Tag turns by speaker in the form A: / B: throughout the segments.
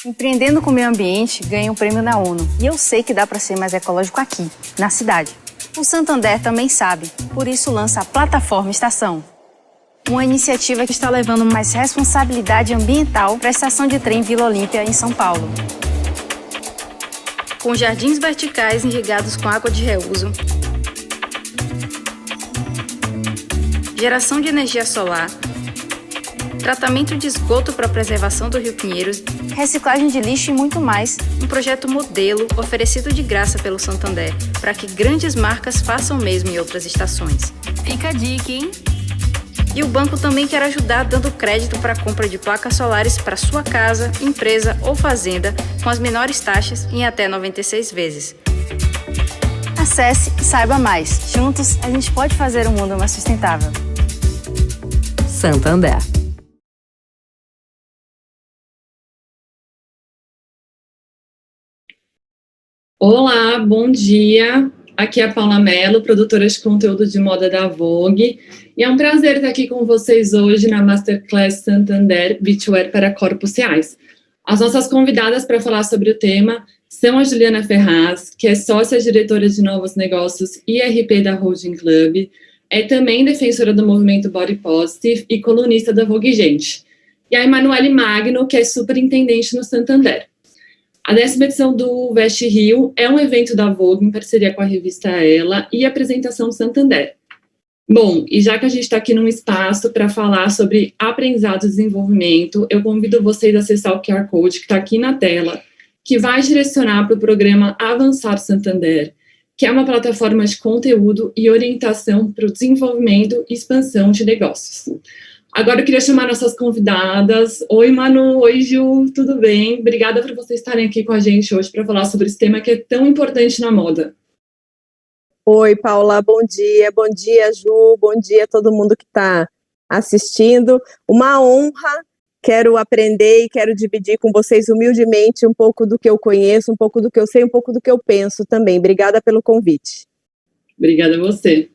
A: Empreendendo com o meio ambiente ganha um prêmio na ONU. E eu sei que dá para ser mais ecológico aqui, na cidade. O Santander também sabe, por isso lança a Plataforma Estação. Uma iniciativa que está levando mais responsabilidade ambiental para a estação de trem Vila Olímpia, em São Paulo. Com jardins verticais irrigados com água de reuso, geração de energia solar, tratamento de esgoto para a preservação do Rio Pinheiros, reciclagem de lixo e muito mais. Um projeto modelo oferecido de graça pelo Santander, para que grandes marcas façam o mesmo em outras estações. Fica a dica, hein? E o banco também quer ajudar dando crédito para a compra de placas solares para sua casa, empresa ou fazenda, com as menores taxas em até 96 vezes. Acesse e saiba mais. Juntos, a gente pode fazer um mundo mais sustentável.
B: Santander.
C: Olá, bom dia. Aqui é a Paula Mello, produtora de conteúdo de moda da Vogue. E é um prazer estar aqui com vocês hoje na Masterclass Santander Beachwear para Corpos Reais. As nossas convidadas para falar sobre o tema são a Juliana Ferraz, que é sócia-diretora de novos negócios e RP da Holding Club, é também defensora do movimento Body Positive e colunista da Vogue Gente. E a Emanuele Magno, que é superintendente no Santander. A 10ª edição do Veste Rio é um evento da Vogue em parceria com a revista Ela e a apresentação do Santander. Bom, e já que a gente está aqui num espaço para falar sobre aprendizado e desenvolvimento, eu convido vocês a acessar o QR Code que está aqui na tela, que vai direcionar para o programa Avançar Santander, que é uma plataforma de conteúdo e orientação para o desenvolvimento e expansão de negócios. Agora eu queria chamar nossas convidadas. Oi, Manu. Oi, Ju. Tudo bem? Obrigada por vocês estarem aqui com a gente hoje para falar sobre esse tema que é tão importante na moda.
D: Oi, Paula. Bom dia. Bom dia, Ju. Bom dia a todo mundo que está assistindo. Uma honra. Quero aprender e quero dividir com vocês humildemente um pouco do que eu conheço, um pouco do que eu sei, um pouco do que eu penso também. Obrigada pelo convite.
C: Obrigada a você.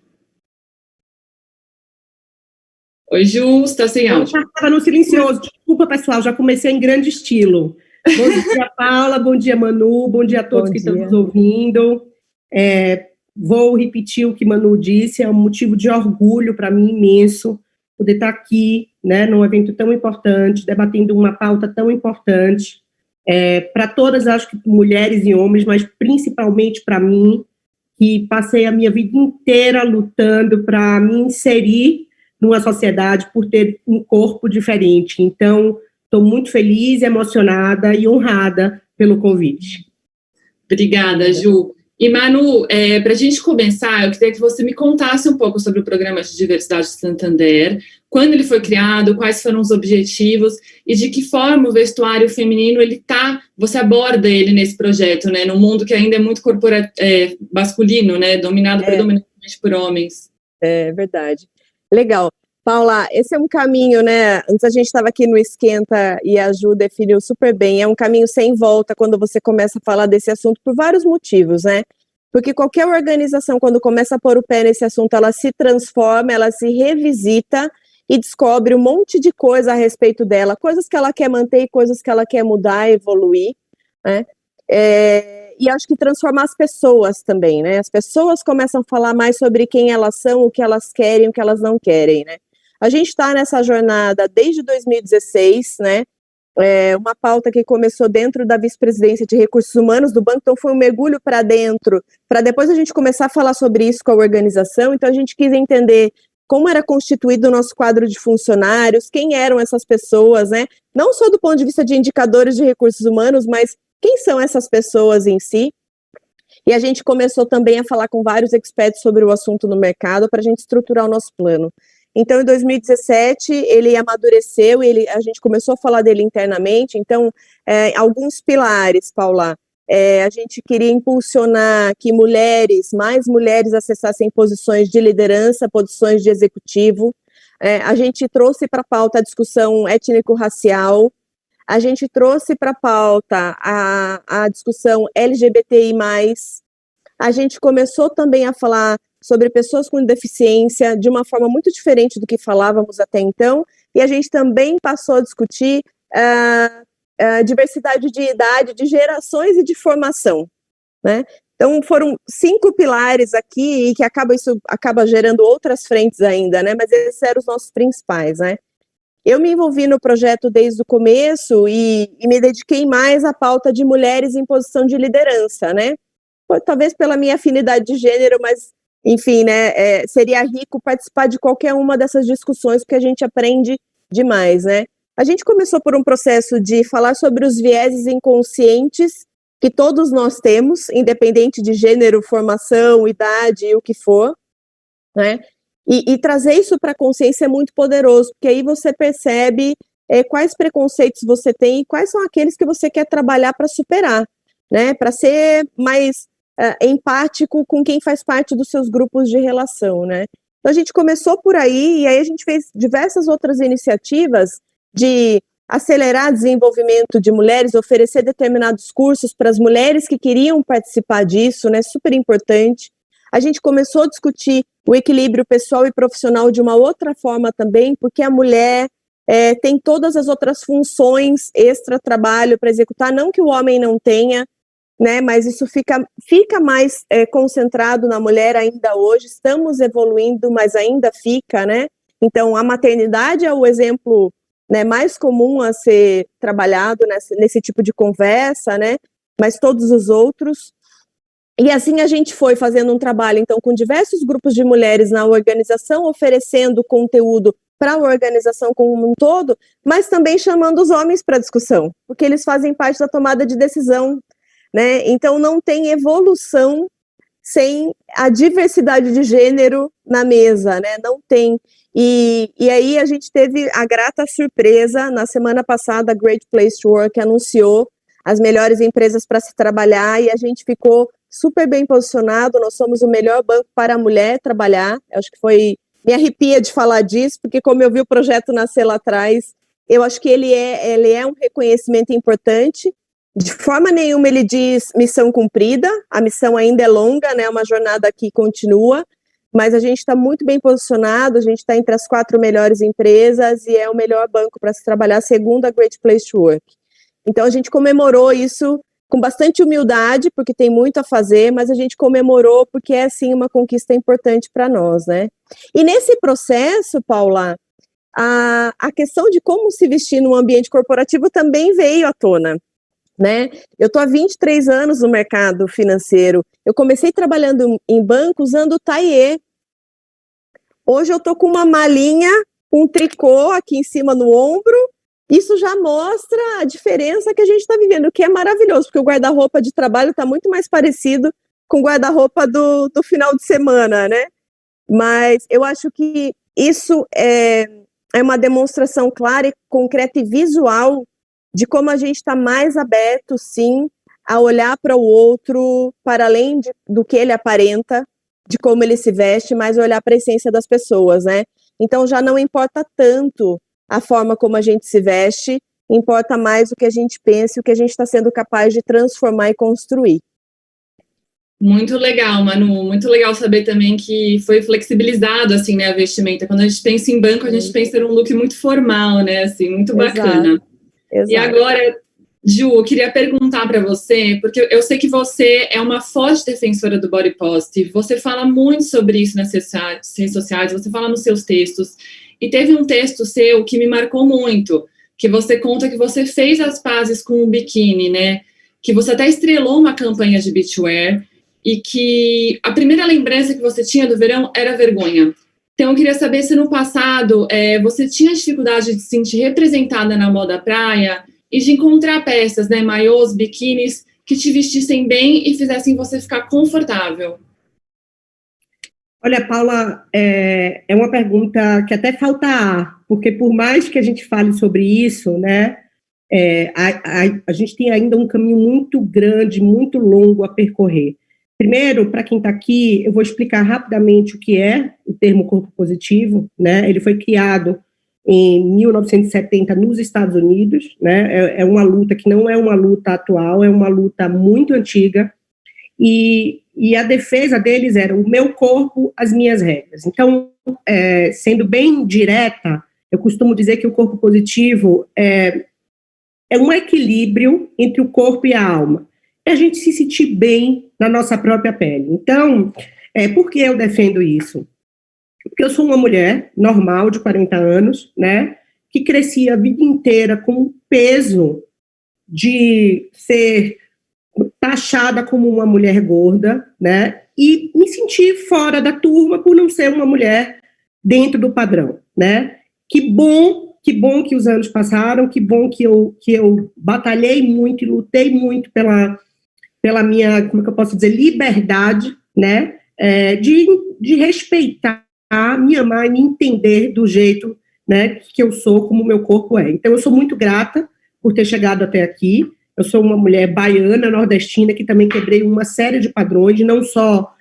C: Oi, Ju, você está sem áudio.
E: Eu estava no silencioso, desculpa, pessoal, já comecei em grande estilo. Bom dia, Paula, bom dia, Manu, bom dia a todos que estão nos ouvindo. Vou repetir o que Manu disse, é um motivo de orgulho para mim imenso poder estar aqui, né, num evento tão importante, debatendo uma pauta tão importante, para todas, acho que mulheres e homens, mas principalmente para mim, que passei a minha vida inteira lutando para me inserir numa sociedade por ter um corpo diferente. Então, estou muito feliz, emocionada e honrada pelo convite.
C: Obrigada, Ju. E, Manu, para a gente começar, eu queria que você me contasse um pouco sobre o Programa de Diversidade de Santander, quando ele foi criado, quais foram os objetivos e de que forma o vestuário feminino você aborda ele nesse projeto, né, num mundo que ainda é muito masculino, né, dominado predominantemente por homens.
D: É verdade. Legal. Paula, esse é um caminho, né, antes a gente estava aqui no Esquenta e a Ju definiu super bem, é um caminho sem volta quando você começa a falar desse assunto por vários motivos, né, porque qualquer organização quando começa a pôr o pé nesse assunto, ela se transforma, ela se revisita e descobre um monte de coisa a respeito dela, coisas que ela quer manter e coisas que ela quer mudar, evoluir, né, e acho que transformar as pessoas também, né? As pessoas começam a falar mais sobre quem elas são, o que elas querem, o que elas não querem, né? A gente está nessa jornada desde 2016, né? Uma pauta que começou dentro da vice-presidência de recursos humanos do banco, então foi um mergulho para dentro, para depois a gente começar a falar sobre isso com a organização. Então a gente quis entender como era constituído o nosso quadro de funcionários, quem eram essas pessoas, né? Não só do ponto de vista de indicadores de recursos humanos, mas quem são essas pessoas em si? E a gente começou também a falar com vários experts sobre o assunto no mercado para a gente estruturar o nosso plano. Então, em 2017, ele amadureceu, a gente começou a falar dele internamente. Então, alguns pilares, Paula, a gente queria impulsionar que mais mulheres acessassem posições de liderança, posições de executivo. A gente trouxe para a pauta a discussão étnico-racial. A gente trouxe para a pauta a discussão LGBTI+. A gente começou também a falar sobre pessoas com deficiência de uma forma muito diferente do que falávamos até então. E a gente também passou a discutir diversidade de idade, de gerações e de formação, né? Então, foram 5 pilares aqui, e que isso acaba gerando outras frentes ainda, né? Mas esses eram os nossos principais, né? Eu me envolvi no projeto desde o começo e me dediquei mais à pauta de mulheres em posição de liderança, né? Talvez pela minha afinidade de gênero, mas, enfim, né? Seria rico participar de qualquer uma dessas discussões, porque a gente aprende demais, né? A gente começou por um processo de falar sobre os vieses inconscientes que todos nós temos, independente de gênero, formação, idade e o que for, né? E trazer isso para a consciência é muito poderoso, porque aí você percebe quais preconceitos você tem e quais são aqueles que você quer trabalhar para superar, né? Para ser mais empático com quem faz parte dos seus grupos de relação, né? Então a gente começou por aí, e aí a gente fez diversas outras iniciativas de acelerar desenvolvimento de mulheres, oferecer determinados cursos para as mulheres que queriam participar disso, né? Super importante. A gente começou a discutir o equilíbrio pessoal e profissional de uma outra forma também, porque a mulher tem todas as outras funções extra-trabalho para executar, não que o homem não tenha, né, mas isso fica mais concentrado na mulher ainda hoje. Estamos evoluindo, mas ainda fica, né? Então, a maternidade é o exemplo, né, mais comum a ser trabalhado nesse tipo de conversa, né? Mas todos os outros. E assim a gente foi fazendo um trabalho, então, com diversos grupos de mulheres na organização, oferecendo conteúdo para a organização como um todo, mas também chamando os homens para discussão, porque eles fazem parte da tomada de decisão, né? Então, não tem evolução sem a diversidade de gênero na mesa, né? Não tem. E aí a gente teve a grata surpresa, na semana passada, a Great Place to Work anunciou as melhores empresas para se trabalhar, e a gente ficou super bem posicionado. Nós somos o melhor banco para a mulher trabalhar. Eu acho que me arrepia de falar disso, porque como eu vi o projeto nascer lá atrás, eu acho que ele é um reconhecimento importante. De forma nenhuma ele diz missão cumprida, a missão ainda é longa, né? Uma jornada que continua, mas a gente está muito bem posicionado, a gente está entre as 4 melhores empresas e é o melhor banco para se trabalhar, segundo a Great Place to Work. Então a gente comemorou isso com bastante humildade, porque tem muito a fazer, mas a gente comemorou porque é, sim, uma conquista importante para nós, né? E nesse processo, Paula, a questão de como se vestir num ambiente corporativo também veio à tona, né? Eu estou há 23 anos no mercado financeiro. Eu comecei trabalhando em banco usando taillé. Hoje eu estou com uma malinha, um tricô aqui em cima no ombro. Isso já mostra a diferença que a gente está vivendo, o que é maravilhoso, porque o guarda-roupa de trabalho está muito mais parecido com o guarda-roupa do final de semana, né? Mas eu acho que isso é uma demonstração clara e concreta e visual de como a gente está mais aberto, sim, a olhar para o outro, para além do que ele aparenta, de como ele se veste, mas olhar para a essência das pessoas, né? Então já não importa tanto a forma como a gente se veste, importa mais o que a gente pensa e o que a gente está sendo capaz de transformar e construir.
C: Muito legal, Manu, muito legal saber também que foi flexibilizado, assim, né, a vestimenta. Quando a gente pensa em banco, a gente pensa num look muito formal, né, assim, muito bacana. Exato. E agora, Ju, eu queria perguntar para você, porque eu sei que você é uma forte defensora do body positive, você fala muito sobre isso nas redes sociais, você fala nos seus textos, e teve um texto seu que me marcou muito, que você conta que você fez as pazes com o biquíni, né, que você até estrelou uma campanha de beachwear, e que a primeira lembrança que você tinha do verão era vergonha. Então, eu queria saber se no passado você tinha dificuldade de se sentir representada na moda praia e de encontrar peças, né, maiôs, biquínis, que te vestissem bem e fizessem você ficar confortável.
E: Olha, Paula, é uma pergunta que até falta ar, porque por mais que a gente fale sobre isso, né, a gente tem ainda um caminho muito grande, muito longo a percorrer. Primeiro, para quem está aqui, eu vou explicar rapidamente o que é o termo corpo positivo, né? Ele foi criado em 1970 nos Estados Unidos, né? É uma luta que não é uma luta atual, é uma luta muito antiga, e a defesa deles era o meu corpo, as minhas regras. Então, sendo bem direta, eu costumo dizer que o corpo positivo é é um equilíbrio entre o corpo e a alma. É a gente se sentir bem na nossa própria pele. Então, por que eu defendo isso? Porque eu sou uma mulher normal, de 40 anos, né, que cresci a vida inteira com o peso de ser taxada como uma mulher gorda, né, e me senti fora da turma por não ser uma mulher dentro do padrão, né. Que bom que os anos passaram, que bom que eu batalhei muito e lutei muito pela minha, como é que eu posso dizer, liberdade, né, de respeitar, me amar e me entender do jeito, né, que eu sou, como o meu corpo é. Então, eu sou muito grata por ter chegado até aqui. Eu sou uma mulher baiana, nordestina, que também quebrei uma série de padrões, não só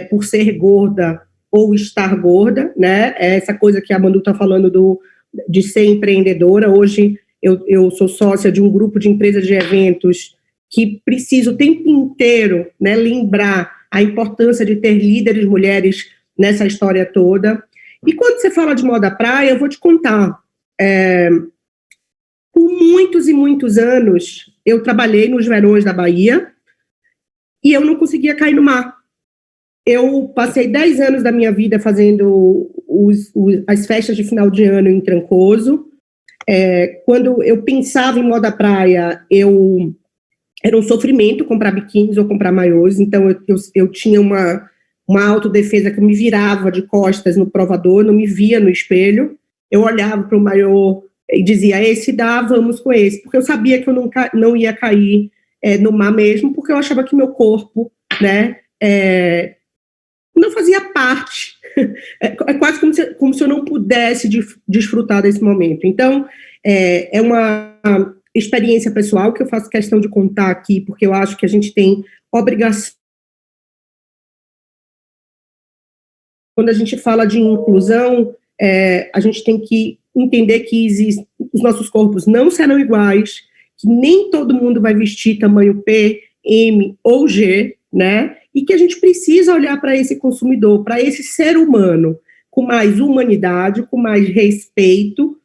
E: por ser gorda ou estar gorda, né, essa coisa que a Manu está falando de ser empreendedora. Hoje, eu sou sócia de um grupo de empresas de eventos que preciso o tempo inteiro, né, lembrar a importância de ter líderes mulheres nessa história toda. E quando você fala de moda praia, eu vou te contar. Por muitos e muitos anos, eu trabalhei nos verões da Bahia e eu não conseguia cair no mar. Eu passei 10 anos da minha vida fazendo as festas de final de ano em Trancoso. Quando eu pensava em moda praia, era um sofrimento comprar biquínis ou comprar maiôs, então eu tinha uma autodefesa que eu me virava de costas no provador, não me via no espelho, eu olhava para o maiô e dizia, esse dá, vamos com esse, porque eu sabia que eu não ia cair no mar mesmo, porque eu achava que meu corpo, né, não fazia parte, é quase como se eu não pudesse desfrutar desse momento. Então, é uma experiência pessoal que eu faço questão de contar aqui, porque eu acho que a gente tem obrigação. Quando a gente fala de inclusão, a gente tem que entender que os nossos corpos não serão iguais, que nem todo mundo vai vestir tamanho P, M ou G, né? E que a gente precisa olhar para esse consumidor, para esse ser humano, com mais humanidade, com mais respeito,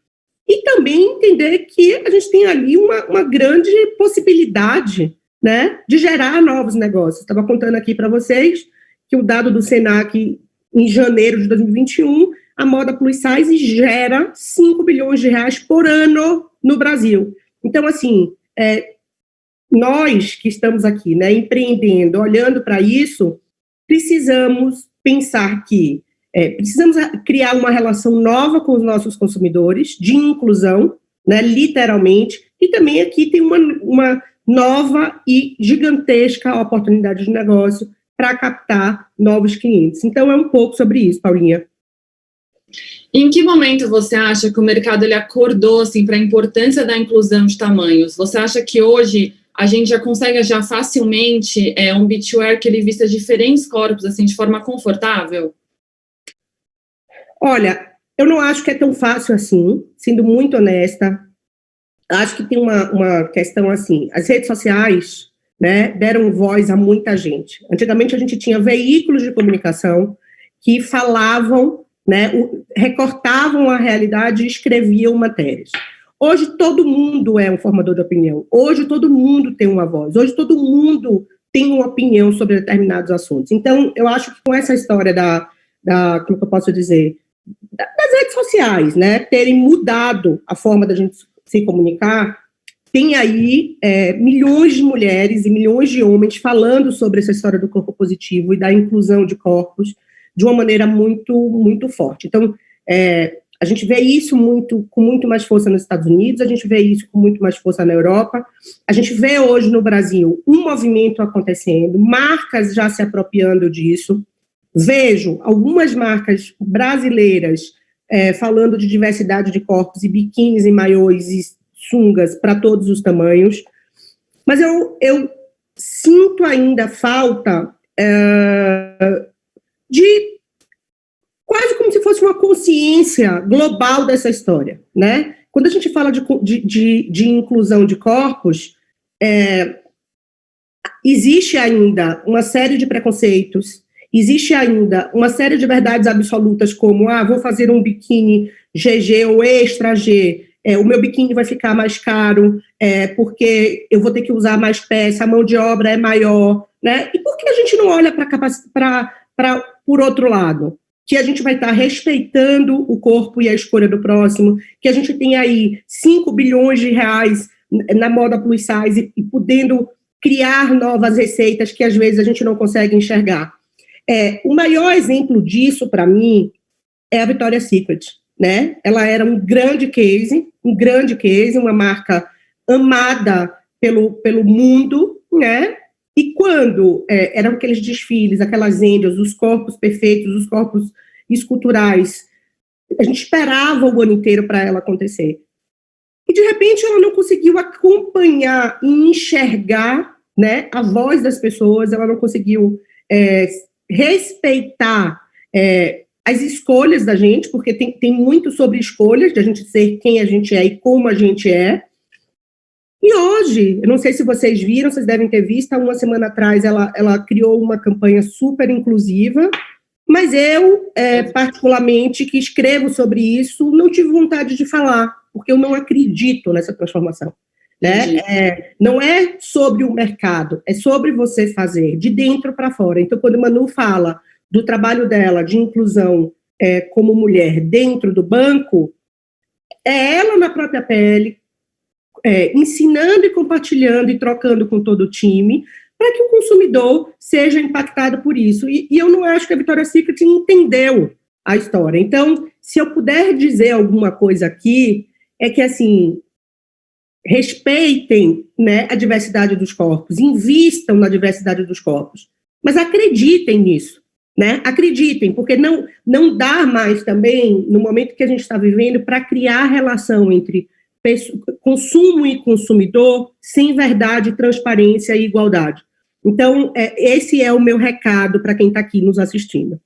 E: e também entender que a gente tem ali uma grande possibilidade, né, de gerar novos negócios. Estava contando aqui para vocês que o dado do Senac, em janeiro de 2021, a moda plus size gera 5 bilhões de reais por ano no Brasil. Então, assim, nós que estamos aqui, né, empreendendo, olhando para isso, precisamos pensar que precisamos criar uma relação nova com os nossos consumidores, de inclusão, né, literalmente, e também aqui tem uma nova e gigantesca oportunidade de negócio para captar novos clientes. Então, é um pouco sobre isso, Paulinha.
C: Em que momento você acha que o mercado ele acordou assim, para a importância da inclusão de tamanhos? Você acha que hoje a gente já consegue já facilmente um beachwear que ele vista diferentes corpos assim, de forma confortável?
E: Olha, eu não acho que é tão fácil assim, sendo muito honesta. Acho que tem uma questão assim, as redes sociais, né, deram voz a muita gente. Antigamente a gente tinha veículos de comunicação que falavam, né, recortavam a realidade e escreviam matérias. Hoje todo mundo é um formador de opinião, hoje todo mundo tem uma voz, hoje todo mundo tem uma opinião sobre determinados assuntos. Então, eu acho que com essa história como que eu posso dizer, das redes sociais, né, terem mudado a forma da gente se comunicar, tem aí milhões de mulheres e milhões de homens falando sobre essa história do corpo positivo e da inclusão de corpos de uma maneira muito, muito forte. Então, a gente vê isso com muito mais força nos Estados Unidos, a gente vê isso com muito mais força na Europa, a gente vê hoje no Brasil um movimento acontecendo, marcas já se apropriando disso. Vejo algumas marcas brasileiras falando de diversidade de corpos e biquínis e maiôs e sungas para todos os tamanhos, mas eu sinto ainda falta de quase como se fosse uma consciência global dessa história, né? Quando a gente fala de inclusão de corpos, existe ainda uma série de preconceitos, existe ainda uma série de verdades absolutas, como, vou fazer um biquíni GG ou extra G, o meu biquíni vai ficar mais caro, porque eu vou ter que usar mais peça, a mão de obra é maior, né? E por que a gente não olha por outro lado? Que a gente vai estar respeitando o corpo e a escolha do próximo, que a gente tem aí 5 bilhões de reais na moda plus size e podendo criar novas receitas que às vezes a gente não consegue enxergar. O maior exemplo disso, para mim, é a Victoria's Secret, né? Ela era um grande case, uma marca amada pelo mundo, né? E quando eram aqueles desfiles, aquelas índias, os corpos perfeitos, os corpos esculturais, a gente esperava o ano inteiro para ela acontecer. E, de repente, ela não conseguiu acompanhar e enxergar, né, a voz das pessoas, ela não conseguiu respeitar as escolhas da gente, porque tem muito sobre escolhas, de a gente ser quem a gente é e como a gente é. E hoje, eu não sei se vocês viram, vocês devem ter visto, há uma semana atrás ela criou uma campanha super inclusiva, mas eu, particularmente, que escrevo sobre isso, não tive vontade de falar, porque eu não acredito nessa transformação. Né? Não é sobre o mercado, é sobre você fazer de dentro para fora. Então, quando a Manu fala do trabalho dela de inclusão como mulher dentro do banco, é ela na própria pele, ensinando e compartilhando e trocando com todo o time, para que o consumidor seja impactado por isso. E eu não acho que a Victoria's Secret entendeu a história. Então, se eu puder dizer alguma coisa aqui, é que, assim, respeitem, né, a diversidade dos corpos, invistam na diversidade dos corpos, mas acreditem nisso, né? Acreditem, porque não dá mais também, no momento que a gente está vivendo, para criar relação entre consumo e consumidor sem verdade, transparência e igualdade. Então, esse é o meu recado para quem está aqui nos assistindo.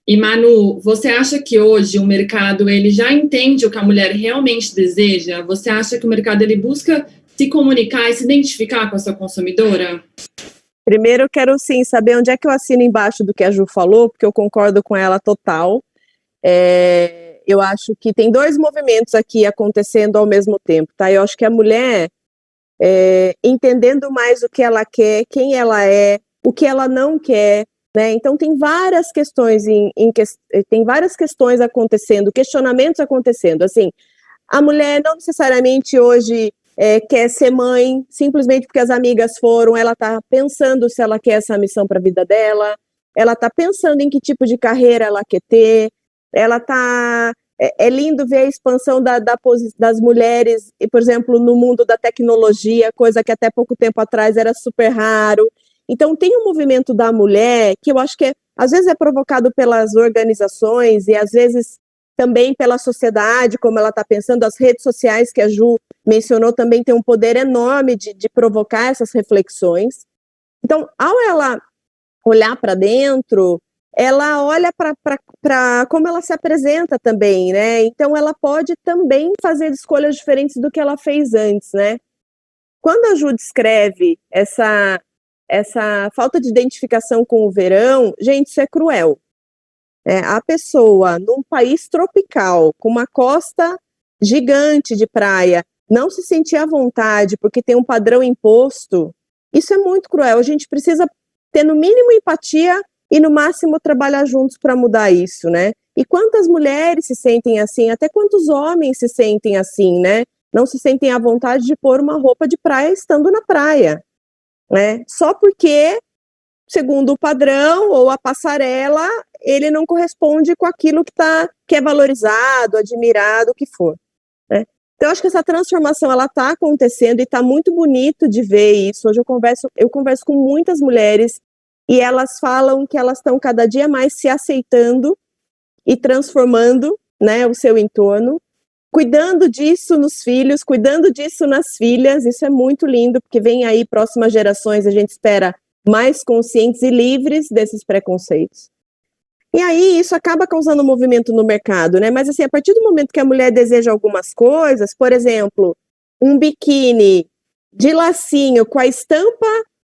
C: E, Manu, você acha que hoje o mercado ele já entende o que a mulher realmente deseja? Você acha que o mercado ele busca se comunicar e se identificar com a sua consumidora?
D: Primeiro, eu quero, sim, saber onde é que eu assino embaixo do que a Ju falou, porque eu concordo com ela total. Eu acho que tem 2 movimentos aqui acontecendo ao mesmo tempo, tá? Eu acho que a mulher, entendendo mais o que ela quer, quem ela é, o que ela não quer, né? Então, tem várias questões tem várias questões acontecendo, questionamentos acontecendo. Assim, a mulher não necessariamente hoje quer ser mãe, simplesmente porque as amigas foram, ela está pensando se ela quer essa missão para a vida dela, ela está pensando em que tipo de carreira ela quer ter, ela está... É lindo ver a expansão das mulheres, por exemplo, no mundo da tecnologia, coisa que até pouco tempo atrás era super raro. Então, tem um movimento da mulher que eu acho que às vezes é provocado pelas organizações e às vezes também pela sociedade, como ela está pensando. As redes sociais que a Ju mencionou também tem um poder enorme de provocar essas reflexões. Então, ao ela olhar para dentro, ela olha para como ela se apresenta também, né? Então, ela pode também fazer escolhas diferentes do que ela fez antes, né? Quando a Ju descreve essa falta de identificação com o verão, gente, isso é cruel. A pessoa, num país tropical, com uma costa gigante de praia, não se sentir à vontade porque tem um padrão imposto, isso é muito cruel. A gente precisa ter, no mínimo, empatia e, no máximo, trabalhar juntos para mudar isso, né? E quantas mulheres se sentem assim, até quantos homens se sentem assim, né? Não se sentem à vontade de pôr uma roupa de praia estando na praia, né? Só porque, segundo o padrão ou a passarela, ele não corresponde com aquilo que é valorizado, admirado, o que for, né? Então, acho que essa transformação ela está acontecendo e está muito bonito de ver isso. Hoje eu converso com muitas mulheres e elas falam que elas estão cada dia mais se aceitando e transformando, né, o seu entorno, cuidando disso nos filhos, cuidando disso nas filhas. Isso é muito lindo, porque vem aí próximas gerações, a gente espera mais conscientes e livres desses preconceitos. E aí isso acaba causando um movimento no mercado, né? Mas assim, a partir do momento que a mulher deseja algumas coisas, por exemplo, um biquíni de lacinho com a estampa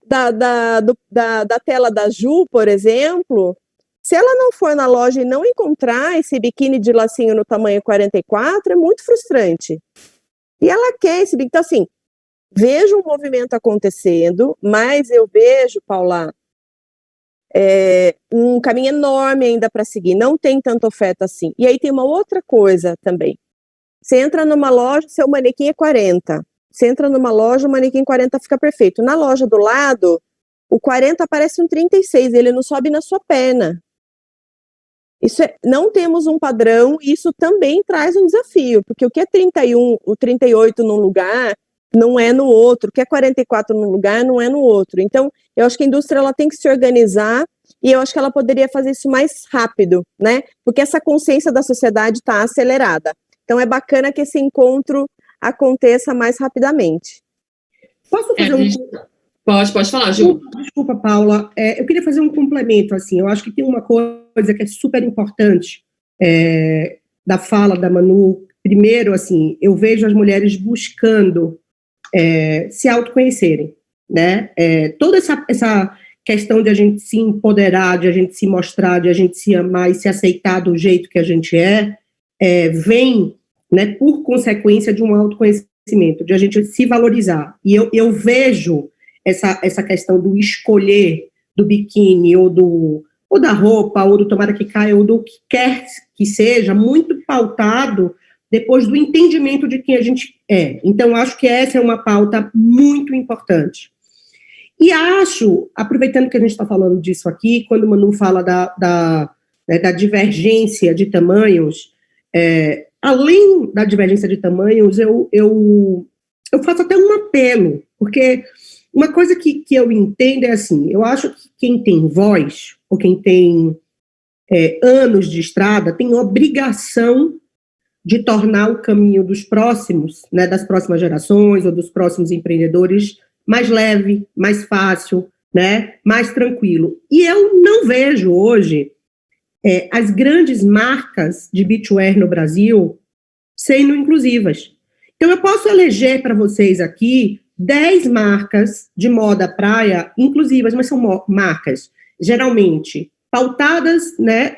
D: da tela da Ju, por exemplo, Se ela não for na loja e não encontrar esse biquíni de lacinho no tamanho 44, é muito frustrante. E ela quer esse biquíni. Então, assim, vejo um movimento acontecendo, mas eu vejo, Paula, um caminho enorme ainda para seguir. Não tem tanta oferta assim. E aí tem uma outra coisa também. Você entra numa loja, seu manequim é 40. Você entra numa loja, o manequim 40 fica perfeito. Na loja do lado, o 40 parece um 36, ele não sobe na sua perna. Não temos um padrão, e isso também traz um desafio, porque o que é 31, o 38 num lugar, não é no outro, o que é 44 num lugar, não é no outro. Então, eu acho que a indústria ela tem que se organizar, e eu acho que ela poderia fazer isso mais rápido, né? Porque essa consciência da sociedade está acelerada. Então, é bacana que esse encontro aconteça mais rapidamente.
E: Posso fazer
C: Pode falar, Ju.
E: Desculpa, Paula. Eu queria fazer um complemento, assim. Eu acho que tem uma coisa que é super importante da fala da Manu. Primeiro, assim, eu vejo as mulheres buscando se autoconhecerem, né? Toda essa questão de a gente se empoderar, de a gente se mostrar, de a gente se amar e se aceitar do jeito que a gente vem, né, por consequência de um autoconhecimento, de a gente se valorizar. E eu vejo essa questão do escolher do biquíni ou da roupa, ou do tomara que caia, ou do que quer que seja, muito pautado depois do entendimento de quem a gente é. Então, acho que essa é uma pauta muito importante. E acho, aproveitando que a gente está falando disso aqui, quando o Manu fala da divergência de tamanhos, além da divergência de tamanhos, eu faço até um apelo, porque uma coisa que eu entendo é assim, eu acho que quem tem voz, ou quem tem anos de estrada, tem obrigação de tornar o caminho dos próximos, né, das próximas gerações, ou dos próximos empreendedores, mais leve, mais fácil, né, mais tranquilo. E eu não vejo hoje as grandes marcas de beachwear no Brasil sendo inclusivas. Então, eu posso eleger para vocês aqui 10 marcas de moda praia inclusivas, mas são marcas geralmente pautadas, né,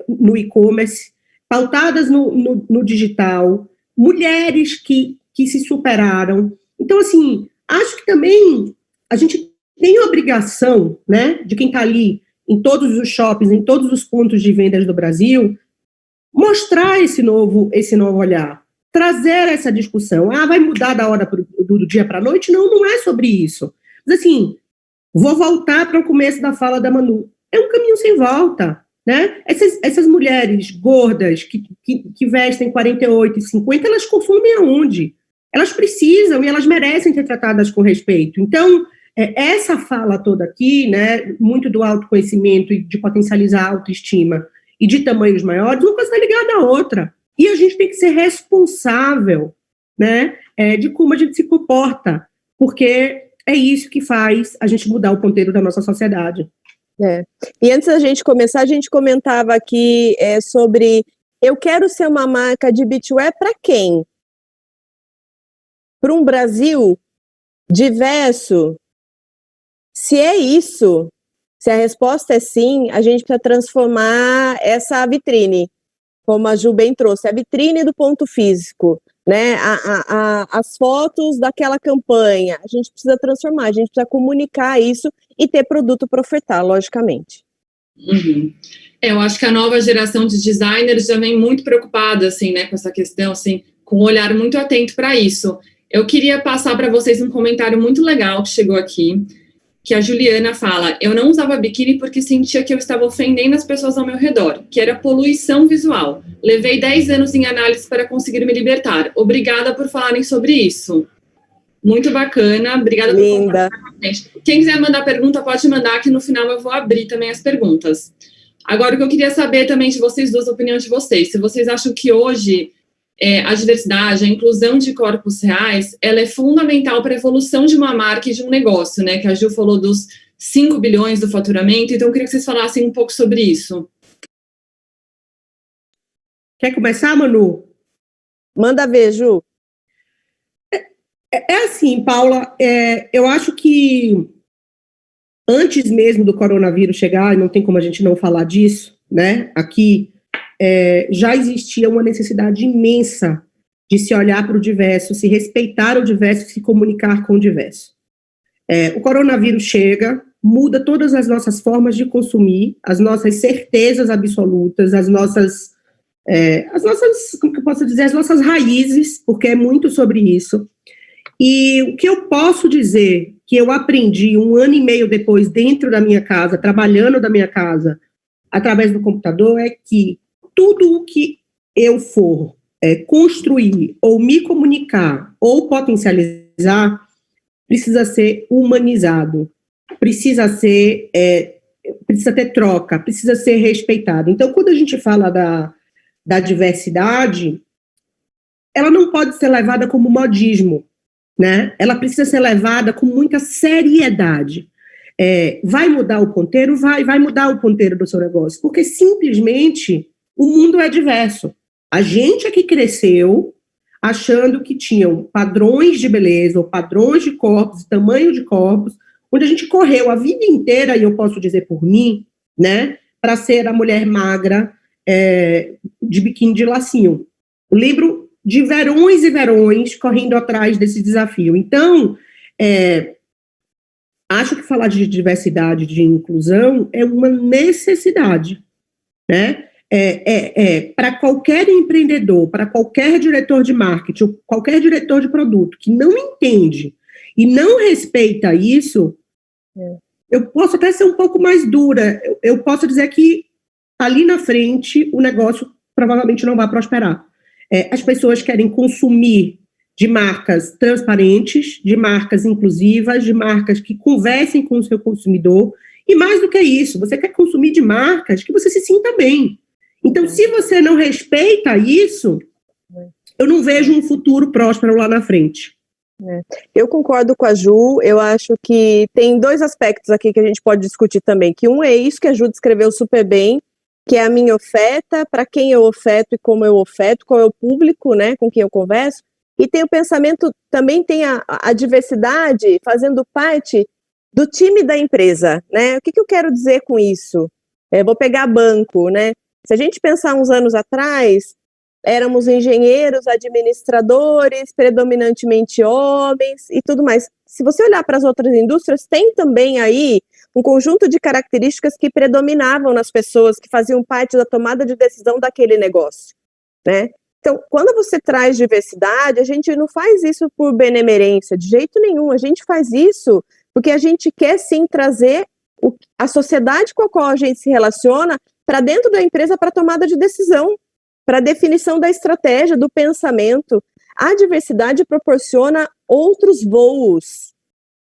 E: no e-commerce, pautadas no digital, mulheres que se superaram. Então, assim, acho que também a gente tem a obrigação, né, de quem está ali em todos os shoppings, em todos os pontos de vendas do Brasil, mostrar esse novo olhar, trazer essa discussão. Vai mudar da hora do dia para a noite? Não, não é sobre isso. Mas, assim, vou voltar para o começo da fala da Manu. É um caminho sem volta, né? Essas mulheres gordas que vestem 48 e 50, elas consomem aonde? Elas precisam e elas merecem ser tratadas com respeito. Então, essa fala toda aqui, né, muito do autoconhecimento e de potencializar a autoestima e de tamanhos maiores, uma coisa está ligada à outra. E a gente tem que ser responsável, né, de como a gente se comporta, porque é isso que faz a gente mudar o ponteiro da nossa sociedade.
D: E antes da gente começar, a gente comentava aqui sobre eu quero ser uma marca de beachwear para quem? Para um Brasil diverso? Se é isso, se a resposta é sim, a gente precisa transformar essa vitrine, como a Ju bem trouxe, a vitrine do ponto físico, né? As fotos daquela campanha, a gente precisa transformar, a gente precisa comunicar isso e ter produto para ofertar, logicamente.
C: Uhum. Eu acho que a nova geração de designers já vem muito preocupada, assim, né, com essa questão, assim, com um olhar muito atento para isso. Eu queria passar para vocês um comentário muito legal que chegou aqui, que a Juliana fala: eu não usava biquíni porque sentia que eu estava ofendendo as pessoas ao meu redor, que era poluição visual. Levei 10 anos em análise para conseguir me libertar. Obrigada por falarem sobre isso. Muito bacana, obrigada por
D: Linda.
C: Quem quiser mandar pergunta, pode mandar, que no final eu vou abrir também as perguntas. Agora, o que eu queria saber também de vocês duas, a opinião de vocês, se vocês acham que hoje a diversidade, a inclusão de corpos reais, ela é fundamental para a evolução de uma marca e de um negócio, né, que a Ju falou dos 5 bilhões do faturamento, então eu queria que vocês falassem um pouco sobre isso.
E: Quer começar, Manu?
D: Manda ver, Ju.
E: Assim, Paula, eu acho que antes mesmo do coronavírus chegar, e não tem como a gente não falar disso, né? Aqui já existia uma necessidade imensa de se olhar para o diverso, se respeitar o diverso, se comunicar com o diverso. O coronavírus chega, muda todas as nossas formas de consumir, as nossas certezas absolutas, as nossas, como que eu posso dizer, as nossas raízes, porque é muito sobre isso. E o que eu posso dizer que eu aprendi 1 ano e meio depois dentro da minha casa, trabalhando da minha casa, através do computador, é que tudo o que eu for construir, ou me comunicar, ou potencializar, precisa ser humanizado, precisa ter troca, precisa ser respeitado. Então, quando a gente fala da diversidade, ela não pode ser levada como modismo, né? Ela precisa ser levada com muita seriedade. Vai mudar o ponteiro? Vai mudar o ponteiro do seu negócio, porque simplesmente o mundo é diverso. A gente aqui cresceu achando que tinham padrões de beleza, ou padrões de corpos, tamanho de corpos, onde a gente correu a vida inteira, e eu posso dizer por mim, né, para ser a mulher magra, de biquíni de lacinho. Eu lembro de verões e verões correndo atrás desse desafio. Então, acho que falar de diversidade, de inclusão, é uma necessidade, né? Para qualquer empreendedor, para qualquer diretor de marketing, ou qualquer diretor de produto que não entende e não respeita isso, eu posso até ser um pouco mais dura, eu posso dizer que ali na frente o negócio provavelmente não vai prosperar. As pessoas querem consumir de marcas transparentes, de marcas inclusivas, de marcas que conversem com o seu consumidor, e mais do que isso, você quer consumir de marcas que você se sinta bem. Então, se você não respeita isso, eu não vejo um futuro próspero lá na frente.
D: Eu concordo com a Ju, eu acho que tem 2 aspectos aqui que a gente pode discutir também, que um é isso que a Ju descreveu super bem, que é a minha oferta, para quem eu oferto e como eu oferto, qual é o público, né, com quem eu converso, e tem o pensamento, também tem a diversidade fazendo parte do time da empresa, né, o que eu quero dizer com isso? Vou pegar banco, né, se a gente pensar uns anos atrás, éramos engenheiros, administradores, predominantemente homens e tudo mais. Se você olhar para as outras indústrias, tem também aí um conjunto de características que predominavam nas pessoas que faziam parte da tomada de decisão daquele negócio, né? Então, quando você traz diversidade, a gente não faz isso por benemerência, de jeito nenhum, a gente faz isso porque a gente quer sim trazer a sociedade com a qual a gente se relaciona para dentro da empresa para tomada de decisão, para definição da estratégia, do pensamento. A diversidade proporciona outros voos,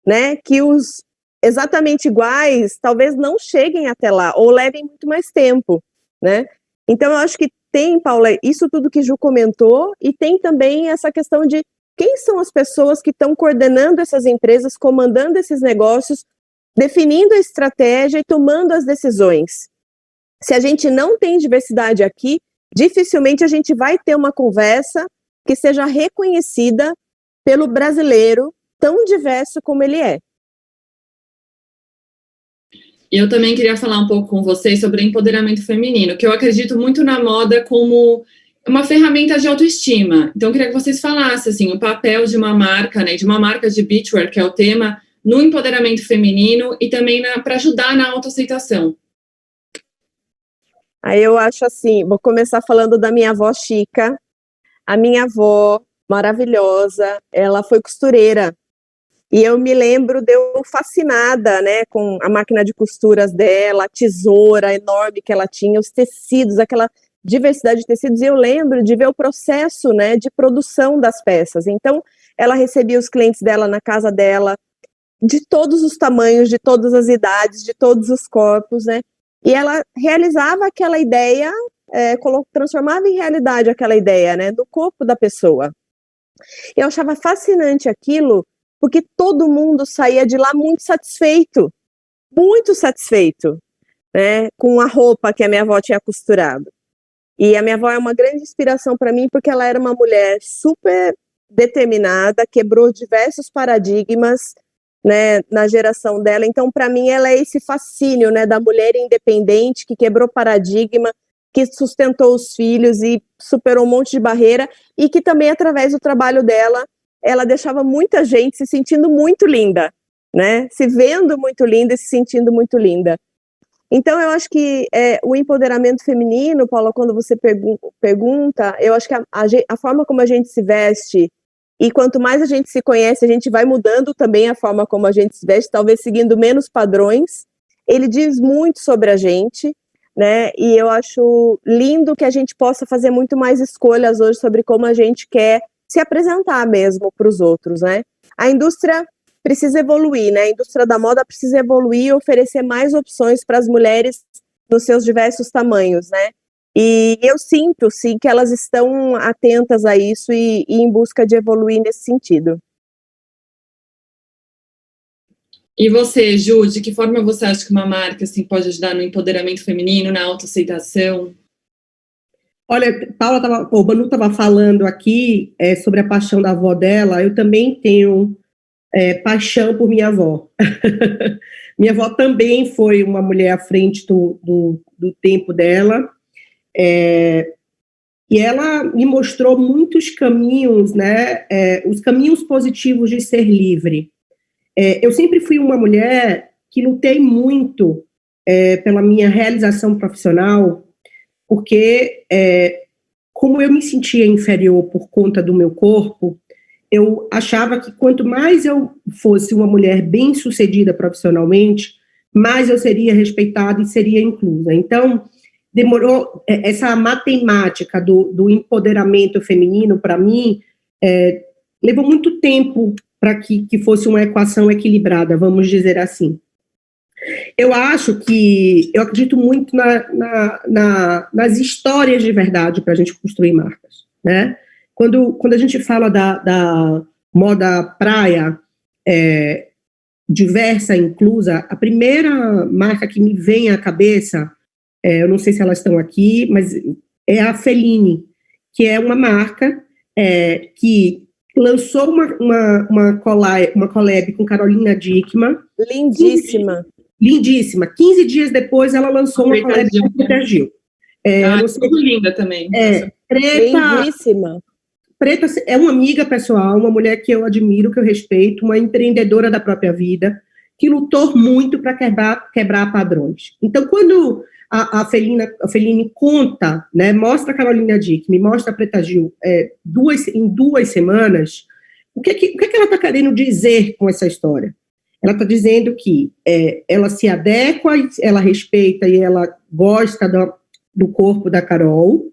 D: né, que os exatamente iguais talvez não cheguem até lá, ou levem muito mais tempo, né. Então eu acho que tem, Paula, isso tudo que Ju comentou, e tem também essa questão de quem são as pessoas que estão coordenando essas empresas, comandando esses negócios, definindo a estratégia e tomando as decisões. Se a gente não tem diversidade aqui, dificilmente a gente vai ter uma conversa que seja reconhecida pelo brasileiro tão diverso como ele é.
C: E eu também queria falar um pouco com vocês sobre empoderamento feminino, que eu acredito muito na moda como uma ferramenta de autoestima. Então, eu queria que vocês falassem, assim, o papel de uma marca, né, de uma marca de beachwear, que é o tema, no empoderamento feminino e também para ajudar na autoaceitação.
D: Aí eu acho assim, vou começar falando da minha avó Chica. A minha avó, maravilhosa, ela foi costureira. E eu me lembro de eu fascinada, né, com a máquina de costuras dela, a tesoura enorme que ela tinha, os tecidos, aquela diversidade de tecidos. E eu lembro de ver o processo, né, de produção das peças. Então, ela recebia os clientes dela na casa dela, de todos os tamanhos, de todas as idades, de todos os corpos, né? E ela realizava aquela ideia, transformava em realidade aquela ideia, né, do corpo da pessoa. Eu achava fascinante aquilo, porque todo mundo saía de lá muito satisfeito, né, com a roupa que a minha avó tinha costurado. E a minha avó é uma grande inspiração para mim, porque ela era uma mulher super determinada, quebrou diversos paradigmas, né, na geração dela. Então, para mim, ela é esse fascínio, né, da mulher independente que quebrou paradigma, que sustentou os filhos e superou um monte de barreira, e que também, através do trabalho dela, ela deixava muita gente se sentindo muito linda, né, se vendo muito linda e se sentindo muito linda. Então, eu acho que o empoderamento feminino, Paula, quando você pergunta, eu acho que a forma como a gente se veste, e quanto mais a gente se conhece, a gente vai mudando também a forma como a gente se veste, talvez seguindo menos padrões, ele diz muito sobre a gente, né? E eu acho lindo que a gente possa fazer muito mais escolhas hoje sobre como a gente quer se apresentar mesmo para os outros, né? A indústria precisa evoluir, né? A indústria da moda precisa evoluir e oferecer mais opções para as mulheres nos seus diversos tamanhos, né? E eu sinto, sim, que elas estão atentas a isso e em busca de evoluir nesse sentido.
C: E você, Ju, de que forma você acha que uma marca assim, pode ajudar no empoderamento feminino, na autoaceitação?
E: Olha, o Manu estava falando aqui sobre a paixão da avó dela. Eu também tenho paixão por minha avó. Minha avó também foi uma mulher à frente do tempo dela, e ela me mostrou muitos caminhos, né, os caminhos positivos de ser livre. Eu sempre fui uma mulher que lutei muito pela minha realização profissional, porque como eu me sentia inferior por conta do meu corpo, eu achava que quanto mais eu fosse uma mulher bem-sucedida profissionalmente, mais eu seria respeitada e seria inclusa. Então, demorou, essa matemática do empoderamento feminino, para mim, levou muito tempo para que fosse uma equação equilibrada, vamos dizer assim. Eu acredito muito nas histórias de verdade para a gente construir marcas, né? Quando a gente fala da moda praia diversa, inclusa, a primeira marca que me vem à cabeça, eu não sei se elas estão aqui, mas é a Feline, que é uma marca que lançou uma collab com Carolina Dickmann.
D: Lindíssima.
E: Lindíssima. 15 dias depois, ela lançou uma collab com Preta Gil.
C: Tudo linda também.
D: Lindíssima.
E: Preta é uma amiga pessoal, uma mulher que eu admiro, que eu respeito, uma empreendedora da própria vida, que lutou muito para quebrar padrões. Então, quando a Feline conta, né, mostra a Carolina Dickmann, mostra a Preta Gil em 2 semanas, o que ela está querendo dizer com essa história? Ela está dizendo que ela se adequa, ela respeita e ela gosta do corpo da Carol,